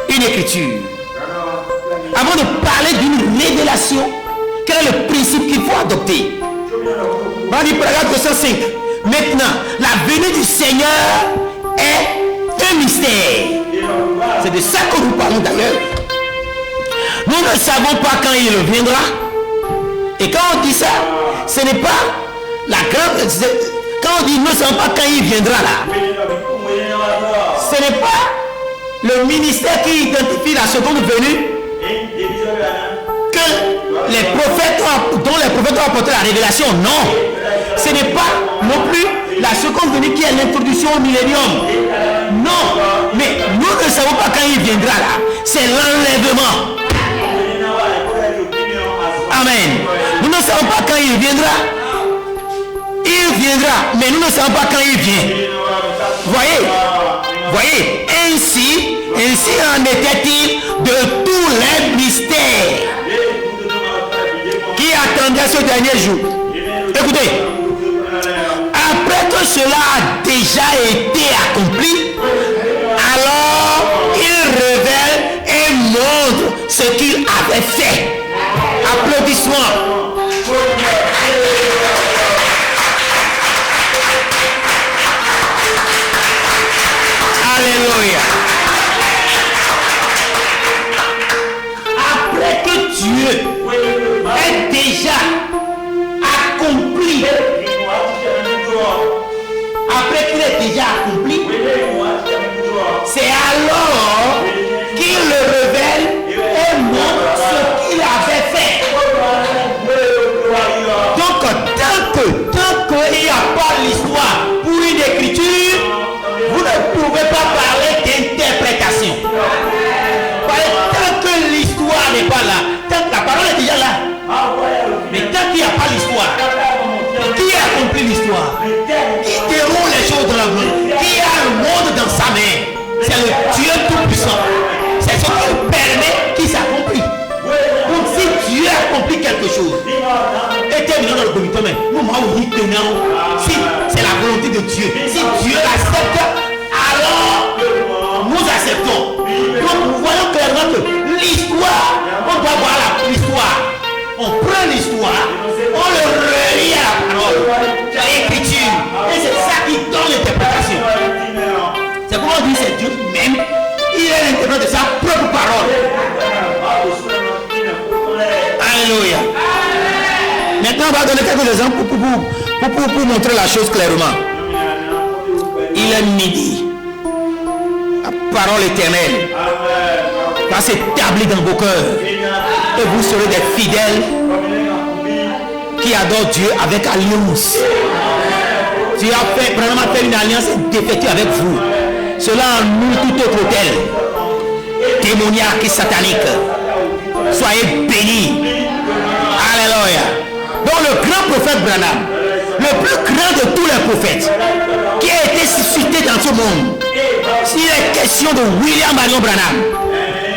une écriture. Avant de parler d'une révélation, quel est le principe qu'il faut adopter? Dans le paragraphe 205. Maintenant, la venue du Seigneur est un mystère. C'est de ça que nous parlons d'ailleurs. Nous ne savons pas quand il viendra. Et quand on dit ça, ce n'est pas la grande... Quand on dit nous ne savons pas quand il viendra là, ce n'est pas le ministère qui identifie la seconde venue que les prophètes dont les prophètes ont apporté la révélation. Non. Ce n'est pas non plus la seconde venue qui est l'introduction au millénium. Non. Mais nous ne savons pas quand il viendra là. C'est l'enlèvement. Amen. Nous ne savons pas quand il viendra. Il viendra, mais nous ne savons pas quand il vient. Voyez, ainsi en était-il de tous les mystères qui attendaient ce dernier jour. Écoutez, après que cela a déjà été accompli, alors il révèle et montre ce qu'il avait fait. Applaudissements. Alléluia. Après que Dieu ait déjà accompli, c'est alors qu'il le révèle et montre ce qu'il avait fait. Donc, tant qu'il n'y a pas l'histoire pour une écriture, vous ne pouvez pas parler d'interprétation. Tant que l'histoire n'est pas là, tant que la parole est déjà là, mais tant qu'il n'y a pas l'histoire, qui a accompli l'histoire? Qui déroule les choses dans la vie? Qui a le monde dans sa main? C'est le Dieu Tout-Puissant. C'est ce qui permet qu'il s'accomplit. Donc si Dieu accomplit quelque chose, et terminons dans le comité, mais si c'est la volonté de Dieu, si Dieu l'accepte, alors nous acceptons. Donc nous voyons clairement que l'histoire, on doit voir l'histoire. On prend l'histoire, on le relie à la parole, à l'écriture. Et c'est ça qui donne le donner quelques exemples pour montrer la chose clairement. Il est midi. La parole éternelle va s'établir dans vos cœurs. Et vous serez des fidèles qui adorent Dieu avec alliance. Dieu a vraiment fait une alliance définitive avec vous. Cela annule tout autre hôtel démoniaque et satanique. Soyez bénis. Alléluia. Donc le grand prophète Branham, le plus grand de tous les prophètes, qui a été suscité dans ce monde, s'il est question de William Marion Branham,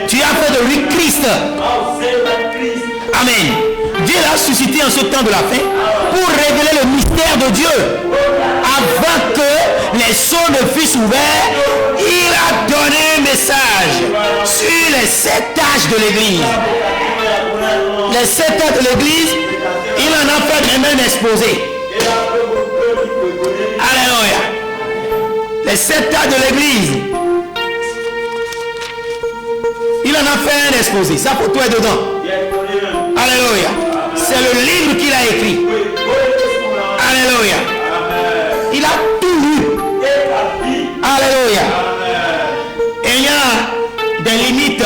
tu as fait de lui Christ. Amen. Dieu l'a suscité en ce temps de la fin pour révéler le mystère de Dieu. Avant que les sceaux ne fussent ouverts, il a donné un message sur les 7 âges de l'église. Les 7 âges de l'église, il en a fait même un exposé. Alléluia. Les 7 âges de l'église, il en a fait un exposé. Sa photo est dedans. Alléluia. C'est le livre qu'il a écrit. Alléluia. Il a tout lu. Alléluia. Et il y a des limites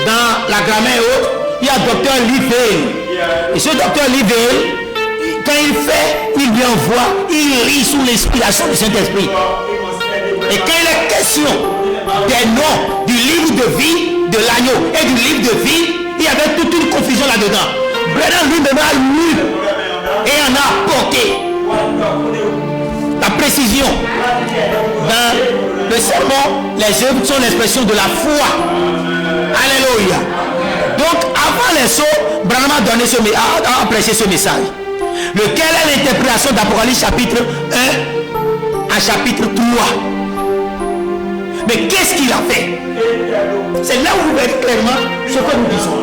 dans la grammaire et autres. Il y a docteur Livelle. Et ce docteur Livelle, quand il fait, il lui envoie, il lit sous l'inspiration du Saint-Esprit. Et quand il est question des noms du livre de vie de l'agneau et du livre de vie, il y avait toute une confusion là-dedans. Branham lui-même a lu et en a apporté la précision. Dans le sermon, les œuvres sont l'expression de la foi. Alléluia. Donc avant les sauts, Branham a donné a prêché ce message. Lequel est l'interprétation d'Apocalypse chapitre 1 à chapitre 3. Mais qu'est-ce qu'il a fait? C'est là où vous verrez clairement ce que nous disons.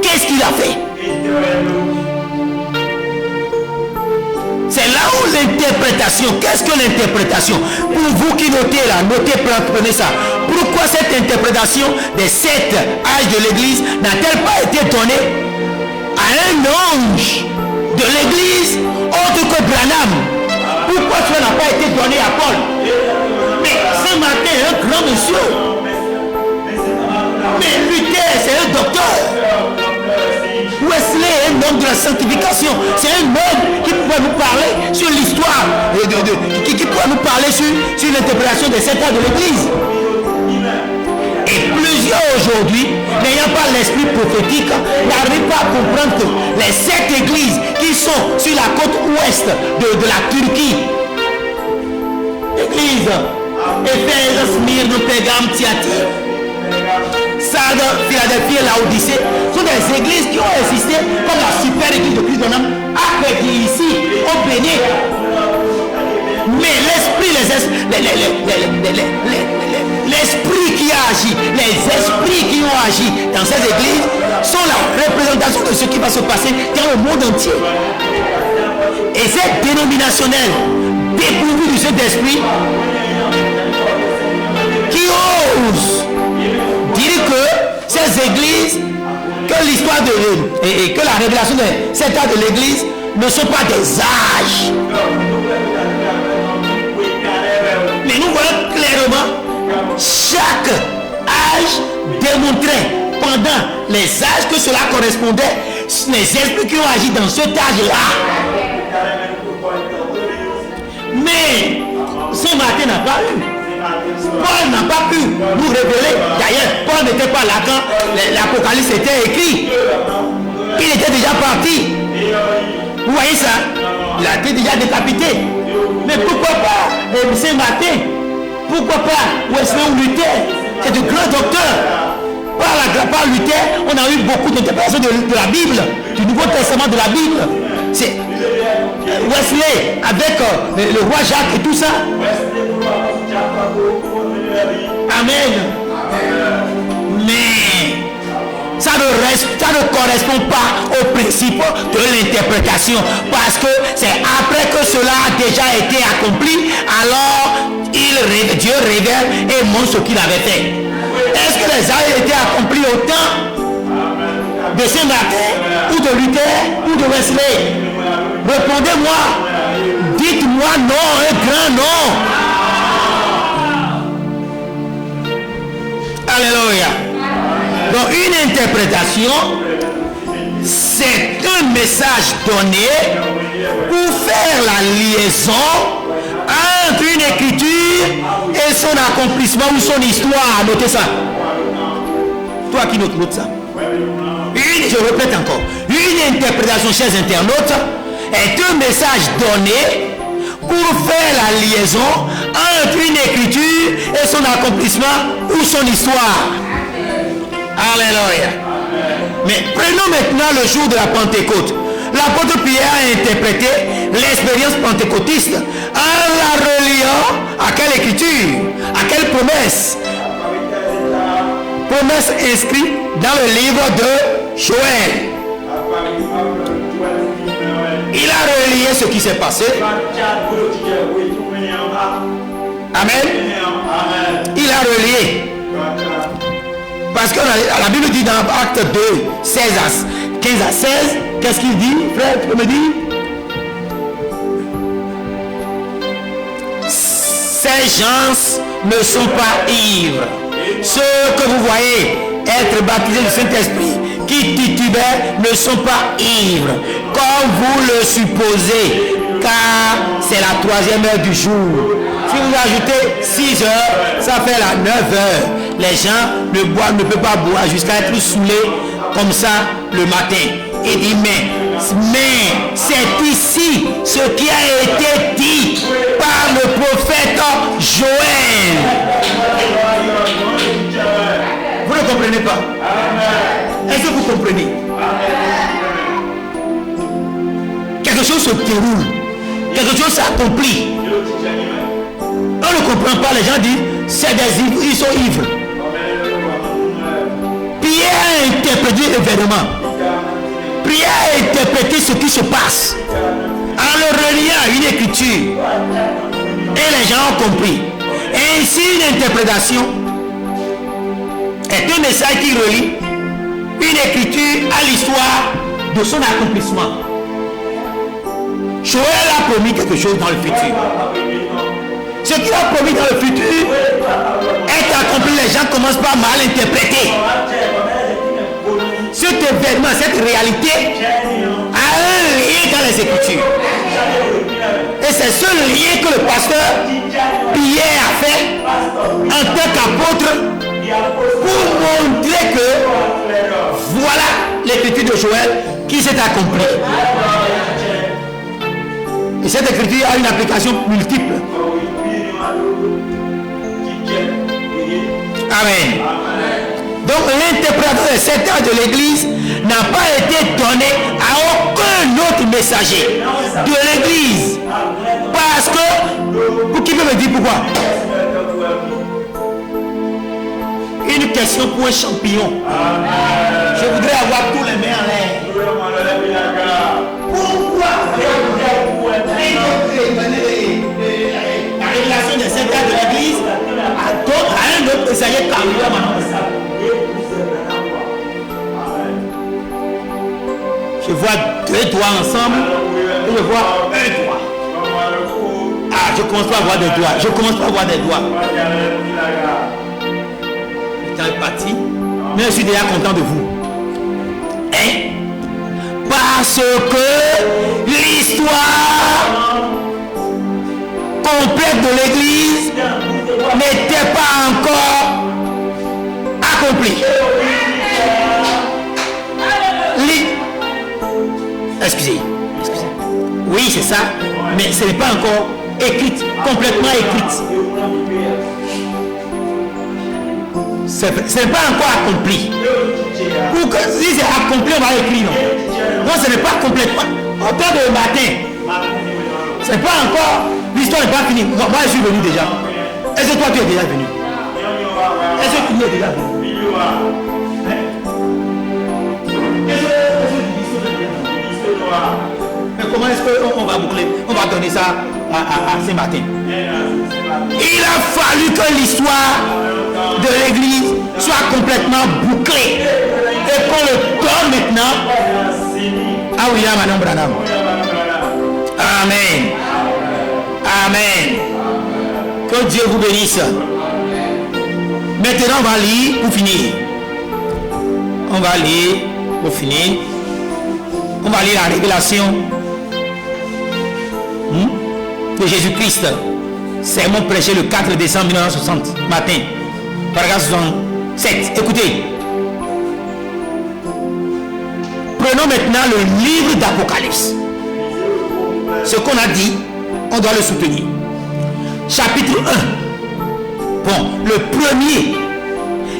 Qu'est-ce qu'il a fait? C'est là où l'interprétation, qu'est-ce que l'interprétation? Pour vous qui notez là, notez, prenez ça. Pourquoi cette interprétation des 7 âges de l'église n'a-t-elle pas été donnée à un ange de l'église autre que Branham? Pourquoi cela n'a pas été donné à Paul? Mais ce matin, un grand monsieur. Mais Luther, c'est un docteur. Wesley est un homme de la sanctification. C'est un homme qui pourrait nous parler sur l'histoire, qui pourrait nous parler sur l'interprétation des 7 âges de l'église. Et plusieurs aujourd'hui, n'ayant pas l'esprit prophétique, n'arrivent pas à comprendre que les 7 églises qui sont sur la côte ouest de la Turquie, église Éphèse, Smyrne, Pérgame, Thyatire, Sardes, Philadelphie et Laodicée, sont des églises qui ont existé comme la super église de Christ Bonhomme, accréditée ici, au Bénin. Mais l'esprit, l'esprit qui a agi, les esprits qui ont agi dans ces églises sont la représentation de ce qui va se passer dans le monde entier. Et c'est dénominationnel, dépourvu du Saint-Esprit, qui ose dire que ces églises, que l'histoire et que la révélation de cet âge de l'église ne sont pas des âges. Mais nous voyons clairement chaque âge démontrait pendant les âges que cela correspondait, les esprits qui ont agi dans cet âge-là. Mais ce matin n'a pas eu. Paul n'a pas pu nous révéler. D'ailleurs, Paul n'était pas là quand l'Apocalypse était écrit. Il était déjà parti. Vous voyez ça? Il a été déjà décapité. Mais pourquoi pas ce matin? Pourquoi pas Wesley ou Luther? C'est de grands docteurs. Par Luther, on a eu beaucoup d'interprétations de la Bible, du Nouveau Testament de la Bible. C'est Wesley avec le roi Jacques et tout ça. Amen. Mais ça ne correspond pas au principe de l'interprétation, parce que c'est après que cela a déjà été accompli, alors Dieu révèle et montre ce qu'il avait fait. Est-ce que les âges étaient accomplis au temps de ce matin? ou de Luther ou de Wesley? Répondez-moi. Dites-moi non, un grand non. Alléluia. Donc une interprétation, c'est un message donné pour faire la liaison entre une écriture et son accomplissement ou son histoire. Notez ça. Toi qui note ça. Je répète encore. Une interprétation, chers internautes, est un message donné pour faire la liaison entre une écriture et son accomplissement ou son histoire. Alléluia. Mais prenons maintenant le jour de la Pentecôte. L'apôtre Pierre a interprété l'expérience pentecôtiste en la reliant à quelle écriture, à quelle promesse? Promesse inscrite dans le livre de Joël. Il a relié ce qui s'est passé. Amen. Il a relié. Parce que la Bible dit dans Acte 2, 15 à 16, qu'est-ce qu'il dit, frère, tu peux me dire? Ces gens ne sont pas ivres. Ceux que vous voyez être baptisés du Saint-Esprit, qui titubèrent, ne sont pas ivres, comme vous le supposez, car c'est la 3e heure du jour. Si vous ajoutez 6 heures, ça fait la 9 heures. Les gens ne peuvent pas boire jusqu'à être saoulés comme ça le matin. Il dit, mais c'est ici ce qui a été dit par le prophète Joël. Vous ne comprenez pas? Est-ce que vous comprenez? Quelque chose se déroule. Quelque chose s'accomplit. On ne comprend pas. Les gens disent, c'est des ivres, ils sont ivres. Pierre a interprété l'événement. Pierre a interprété ce qui se passe en le reliant à une écriture. Et les gens ont compris. Ainsi, une interprétation est un message qui relie une écriture à l'histoire de son accomplissement. Joël a promis quelque chose dans le futur. Ce qu'il a promis dans le futur est accompli. Les gens commencent par mal interpréter. Cet événement, cette réalité a un lien dans les Écritures. Et c'est ce lien que le pasteur Pierre a fait en tant qu'apôtre pour montrer que voilà l'écriture de Joël qui s'est accomplie. Et cette écriture a une application multiple. Amen. Donc l'interprétation des 7 heures de l'église n'a pas été donnée à aucun autre messager de l'église. Parce que, pour qui peut me dire pourquoi? Une question pour un champignon. Je voudrais avoir tous les mains en l'air. Pourquoi la révélation des 7 heures de l'église à un autre messager carrément maintenant? Je vois 2 doigts ensemble et je vois un doigt. Ah, je commence pas à voir des doigts. Je commence pas à voir des doigts. Le temps est parti. Mais je suis déjà content de vous. Hein? Parce que l'histoire complète de l'église n'était pas encore accomplie. Excusez. Oui, c'est ça. Mais ce n'est pas encore écrite, complètement écrite. Ce n'est pas encore accompli. Pour que si c'est accompli, on va écrire. Non, ce n'est pas complètement. Autant de matin. Ce n'est pas encore. L'histoire n'est pas finie. Moi, je suis venu déjà. Est-ce que toi, tu es déjà venu? Est-ce que tu es déjà venu? Mais comment est-ce qu'on va boucler? On va donner ça à ce matin. Il a fallu que l'histoire de l'église soit complètement bouclée et qu'on le donne maintenant Ah oui, là, Madame Branham. Amen. Amen. Que Dieu vous bénisse. Maintenant, on va lire pour finir. On va lire pour finir. On va lire la révélation de Jésus-Christ. Sermon prêché le 4 décembre 1960 matin. Paragraphe 67. Écoutez. Prenons maintenant le livre d'Apocalypse. Ce qu'on a dit, on doit le soutenir. Chapitre 1. Bon, le premier.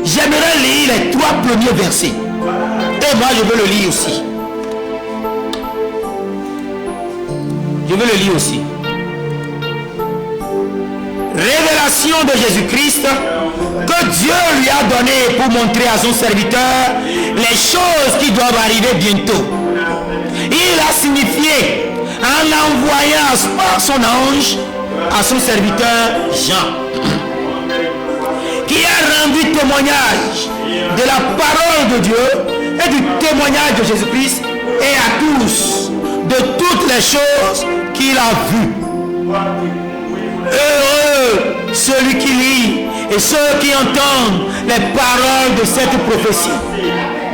J'aimerais lire les 3 premiers versets. Et moi, je veux le lire aussi. Je veux le lire aussi. Révélation de Jésus-Christ que Dieu lui a donné pour montrer à son serviteur les choses qui doivent arriver bientôt. Il a signifié en envoyant par son ange à son serviteur Jean, qui a rendu témoignage de la parole de Dieu et du témoignage de Jésus-Christ, et à tous de toutes les choses qu'il a vues. Heureux celui qui lit et ceux qui entendent les paroles de cette prophétie.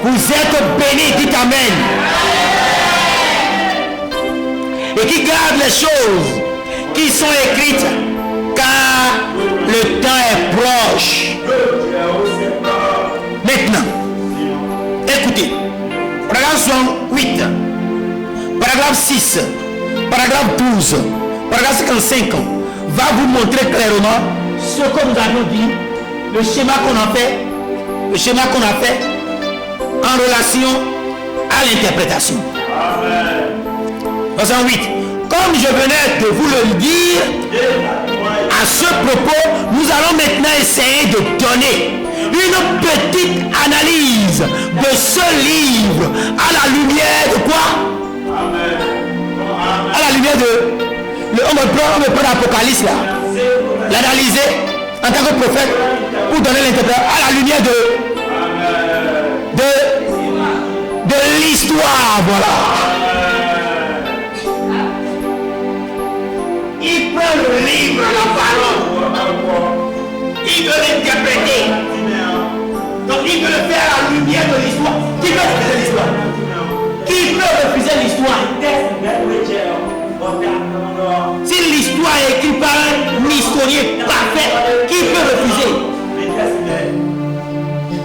Vous êtes bénis, dites Amen. Et qui gardent les choses qui sont écrites, car le temps est proche. Maintenant, écoutez, paragraphe 8, paragraphe 6, paragraphe 12, paragraphe 55 va vous montrer clairement ce que nous avons dit, le schéma qu'on a fait en relation à l'interprétation. Verset 8. Comme je venais de vous le dire, à ce propos, nous allons maintenant essayer de donner une petite analyse de ce livre à la lumière de quoi? À la lumière de... On me prend l'Apocalypse là, l'analyser en tant que prophète pour donner l'interprétation à la lumière de l'histoire, voilà. Il prend le livre, la parole, il veut l'interpréter, donc il veut le faire à la lumière de l'histoire. Qui peut refuser l'histoire? Qui peut refuser l'histoire? Si l'histoire est écrite par un historien parfait, qui peut refuser?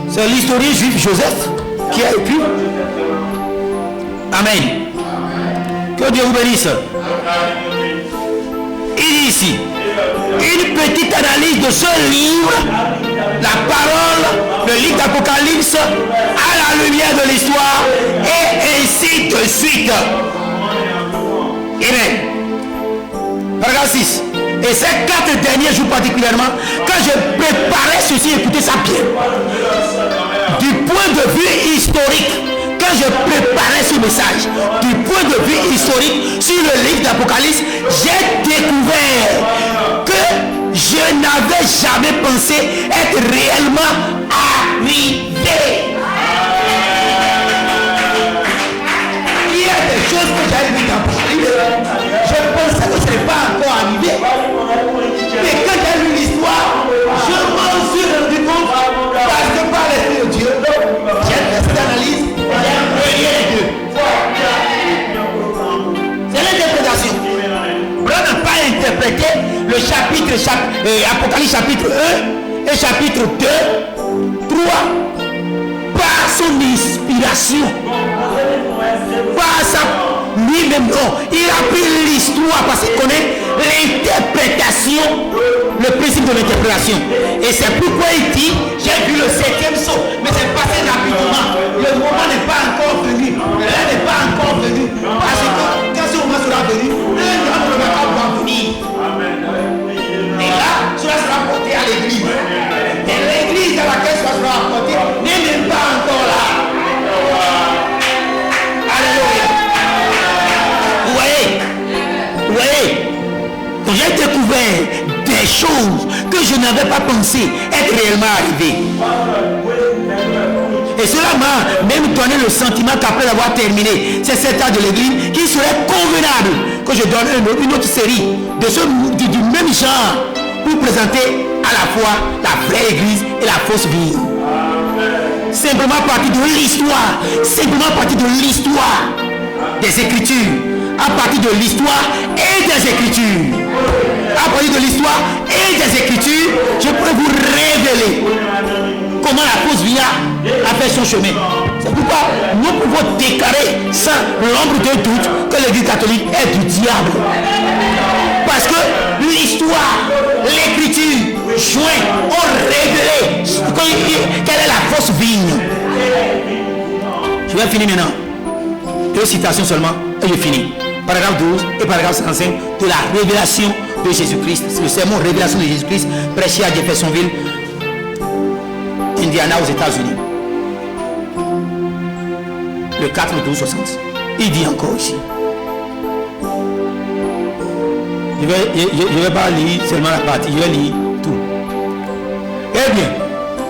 C'est l'historien juif Joseph qui a écrit. Amen. Que Dieu vous bénisse. Il dit ici, une petite analyse de ce livre, la parole, le livre d'Apocalypse, à la lumière de l'histoire, et ainsi de suite. Amen. Paragraphe 6. Et ces 4 derniers jours particulièrement, quand je préparais ceci, écoutez ça bien. Du point de vue historique, quand je préparais ce message, du point de vue historique sur le livre d'Apocalypse, j'ai découvert que je n'avais jamais pensé être réellement arrivé. Il y a des choses que j'avais vues dans l'Apocalypse. Je pensais que ce n'est pas encore arrivé. Mais quand j'ai lu l'histoire, je m'en suis rendu compte parce que par l'Esprit de Dieu, j'ai fait cette analyse, j'ai relié les deux. C'est l'interprétation. On n'a pas interprété le chapitre, Apocalypse chapitre 1 et chapitre 2, 3 par son inspiration. Par sa lui-même, non. Il a pris l'histoire parce qu'il connaît l'interprétation, le principe de l'interprétation. Et c'est pourquoi il dit, j'ai vu le 7e saut, mais c'est passé rapidement. Le moment n'est pas encore venu. L'heure n'est pas encore venu. Parce que quand ce moment sera venu, un homme ne va pas pouvoir venir. Et là, cela sera porté à l'église. Et l'église dans laquelle cela sera apporté n'est même pas encore là. Alléluia. Vous voyez, j'ai découvert des choses que je n'avais pas pensé être réellement arrivées. Et cela m'a même donné le sentiment qu'après avoir terminé ces 7 ans de l'église, qu'il serait convenable que je donne une autre série du même genre pour présenter à la fois la vraie église et la fausse vie. Simplement à partir de l'histoire, des Écritures, à partir de l'histoire et des Écritures. À partir de l'histoire et des Écritures, je pourrais vous révéler comment la fausse vie a fait son chemin. C'est pourquoi nous pouvons déclarer sans l'ombre de doute que l'église catholique est du diable. Parce que l'histoire, l'écriture, joint, ont révélé quelle est la fausse vigne. Je vais finir maintenant. 2 citations seulement et je finis. Paragraphe 12 et paragraphe 55 de la révélation de Jésus-Christ. C'est le sermon révélation de Jésus-Christ prêché à Jeffersonville, Indiana, aux États-Unis. Le 4-12-60. Il dit encore ici. Je ne vais pas lire seulement la partie, je vais lire tout. Eh bien,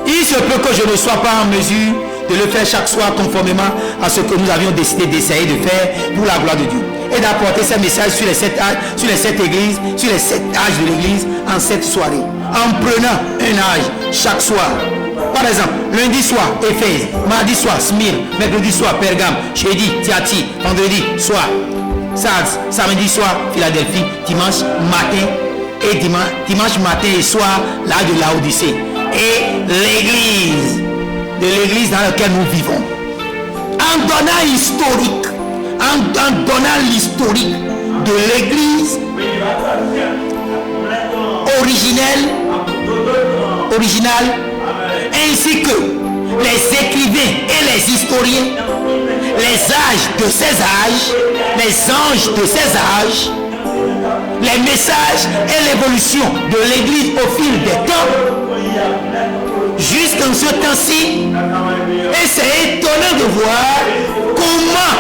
il se peut que je ne sois pas en mesure de le faire chaque soir conformément à ce que nous avions décidé d'essayer de faire pour la gloire de Dieu. Et d'apporter ces messages sur les 7 âges, sur les 7 églises, sur les 7 âges de l'église en 7 soirées. En prenant un âge chaque soir. Par exemple, lundi soir, Éphèse, mardi soir, Smyrne, mercredi soir, Pergame, jeudi, Thyatire, vendredi soir, Sardes, samedi soir, Philadelphie, dimanche matin et dimanche matin et soir, l'âge de Laodicée. Et l'église, de l'église dans laquelle nous vivons. En donnant l'historique de l'église originale, ainsi que les écrivains et les historiens, les âges de ces âges, les anges de ces âges, les messages et l'évolution de l'église au fil des temps, jusqu'en ce temps-ci. Et c'est étonnant de voir comment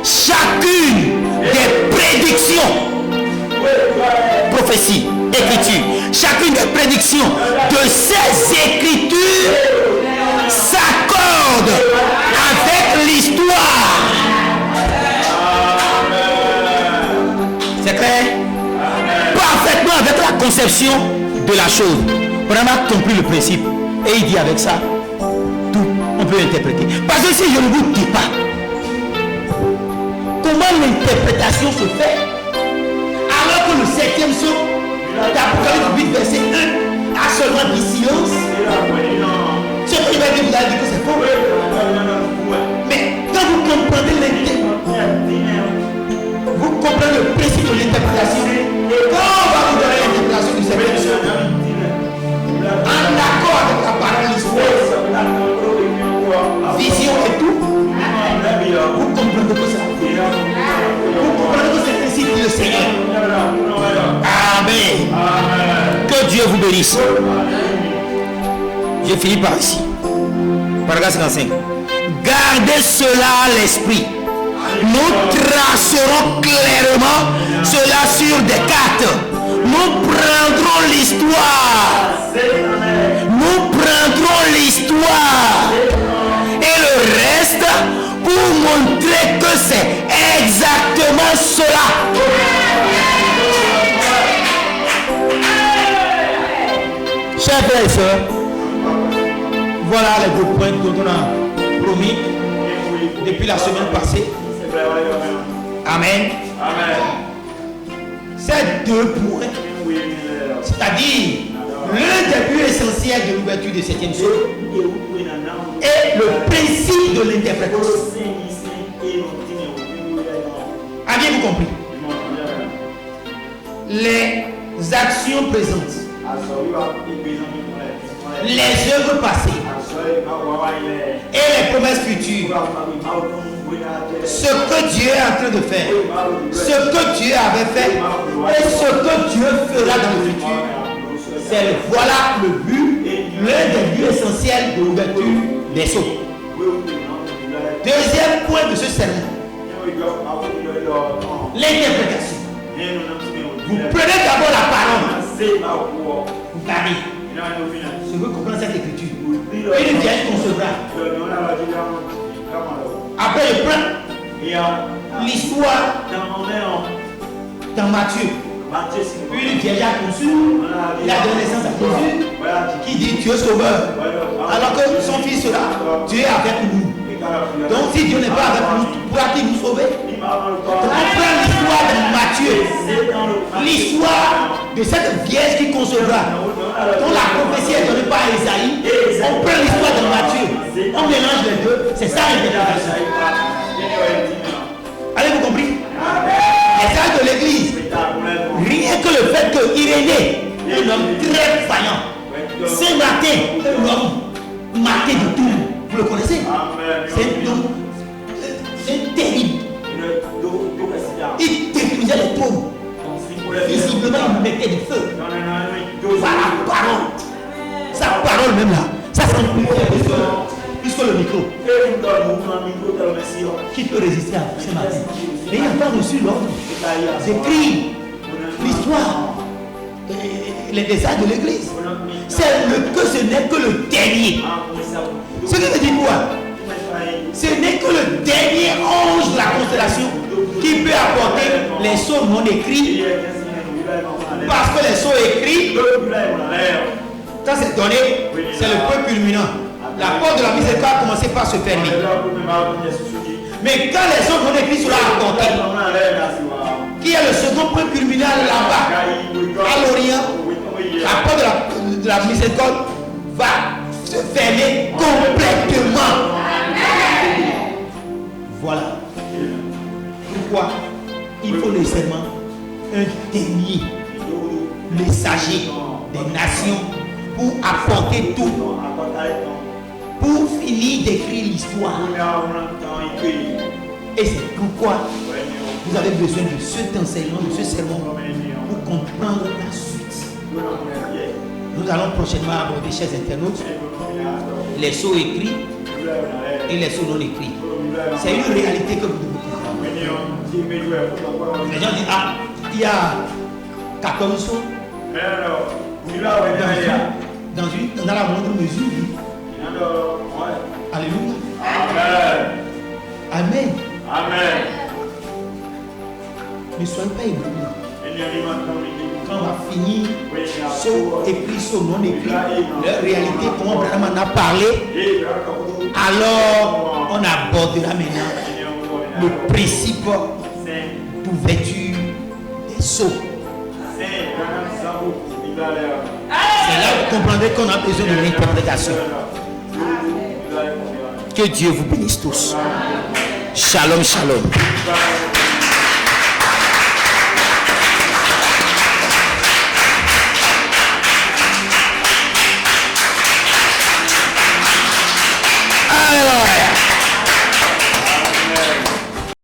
chacune des prédictions, prophéties, écritures, chacune des prédictions de ces écritures s'accorde avec l'histoire. C'est clair? Parfaitement avec la conception de la chose. On a compris le principe. Et il dit avec ça, tout, on peut interpréter. Parce que si je ne vous dis pas comment l'interprétation se fait, alors que le 7e saut d'Apocalypse 8, verset 1 a seulement dit silence, ce que je vais dire, vous allez dire que c'est faux. Mais quand vous comprenez vous comprenez le principe de l'interprétation, quand on va vous donner l'interprétation du 7e saut, en accord avec la parole, l'histoire, vision et tout, vous comprenez que ça. Vous comprenez que c'est ainsi dit le Seigneur. Amen. Que Dieu vous bénisse. Je finis par ici. Paragraphe 55. Gardez cela à l'esprit. Nous tracerons clairement cela sur des cartes. Nous prendrons l'histoire. Et le reste pour montrer que c'est exactement cela. Chers frères et sœurs, voilà les 2 points dont on a promis depuis la semaine passée. Amen. Ces 2 points, c'est-à-dire l'un des buts essentiels de l'ouverture du 7e saut est le principe de l'interprétation. Avez-vous compris? Les actions présentes, les œuvres passées et les promesses futures, ce que Dieu est en train de faire, ce que Dieu avait fait et ce que Dieu fera dans le futur, c'est voilà le but, l'un des buts essentiels de l'ouverture des sceaux. Deuxième point de ce sermon, l'interprétation. Vous prenez d'abord la parole, vous parlez. Je veux comprendre cette écriture. Une vierge concevra. Après, je prends l'histoire dans Matthieu. Une vierge a conçu, il a donné naissance à Jésus, qui dit Dieu sauveur. Alors que son fils là, Dieu est avec nous. Donc si Dieu n'est pas avec nous, pourra-t-il nous sauver? Donc on prend l'histoire de Matthieu, l'histoire de cette vierge qui concevra, dont la prophétie est donnée par Isaïe. On prend l'histoire de Matthieu, on mélange les deux, c'est ça l'interprétation. Avez-vous compris? Message de l'église. Rien que le fait que Irénée, un homme très vaillant, Saint-Martin, un homme marqué de tout, vous le connaissez? C'est un homme, c'est terrible. Il détruisait les trônes. Visiblement, il mettait du feu. Par la parole. Sa parole même là, ça c'est plus que le micro. Qui peut résister à ce matin? Mais il n'a pas reçu l'ordre. J'écris l'histoire, les messages de l'église. Que ce n'est que le dernier. Ce qui veut dire quoi? Ce n'est que le dernier ange de la constellation qui peut apporter les sceaux non écrits. Parce que les sceaux écrits, quand c'est donné, c'est le point culminant. La porte de la miséricorde a commencé par se fermer. Mais quand les sceaux non écrits seront apportés, qui est le second point culminant là-bas, à l'Orient, la porte de la miséricorde va se fermer complètement. Voilà. Pourquoi il faut nécessairement un dernier messager des nations pour apporter tout, pour finir d'écrire l'histoire. Et c'est pourquoi vous avez besoin de cet enseignement, de ce sermon, pour comprendre la suite. Nous allons prochainement aborder, chers internautes, les sceaux écrits et les sceaux non écrits. C'est une réalité que vous devez comprendre. Les gens disent, ah, il y a 14 sceaux. Dans la moindre mesure. Alléluia. Amen. Amen. Ne soyez pas éblouis. Quand on va finir, sceaux écrits, sceaux non écrits, leur réalité, comment Branham en a parlé, alors on abordera maintenant le principe d'ouverture des sceaux. C'est là que vous comprendrez qu'on a besoin de l'interprétation. Que Dieu vous bénisse tous. Shalom, shalom.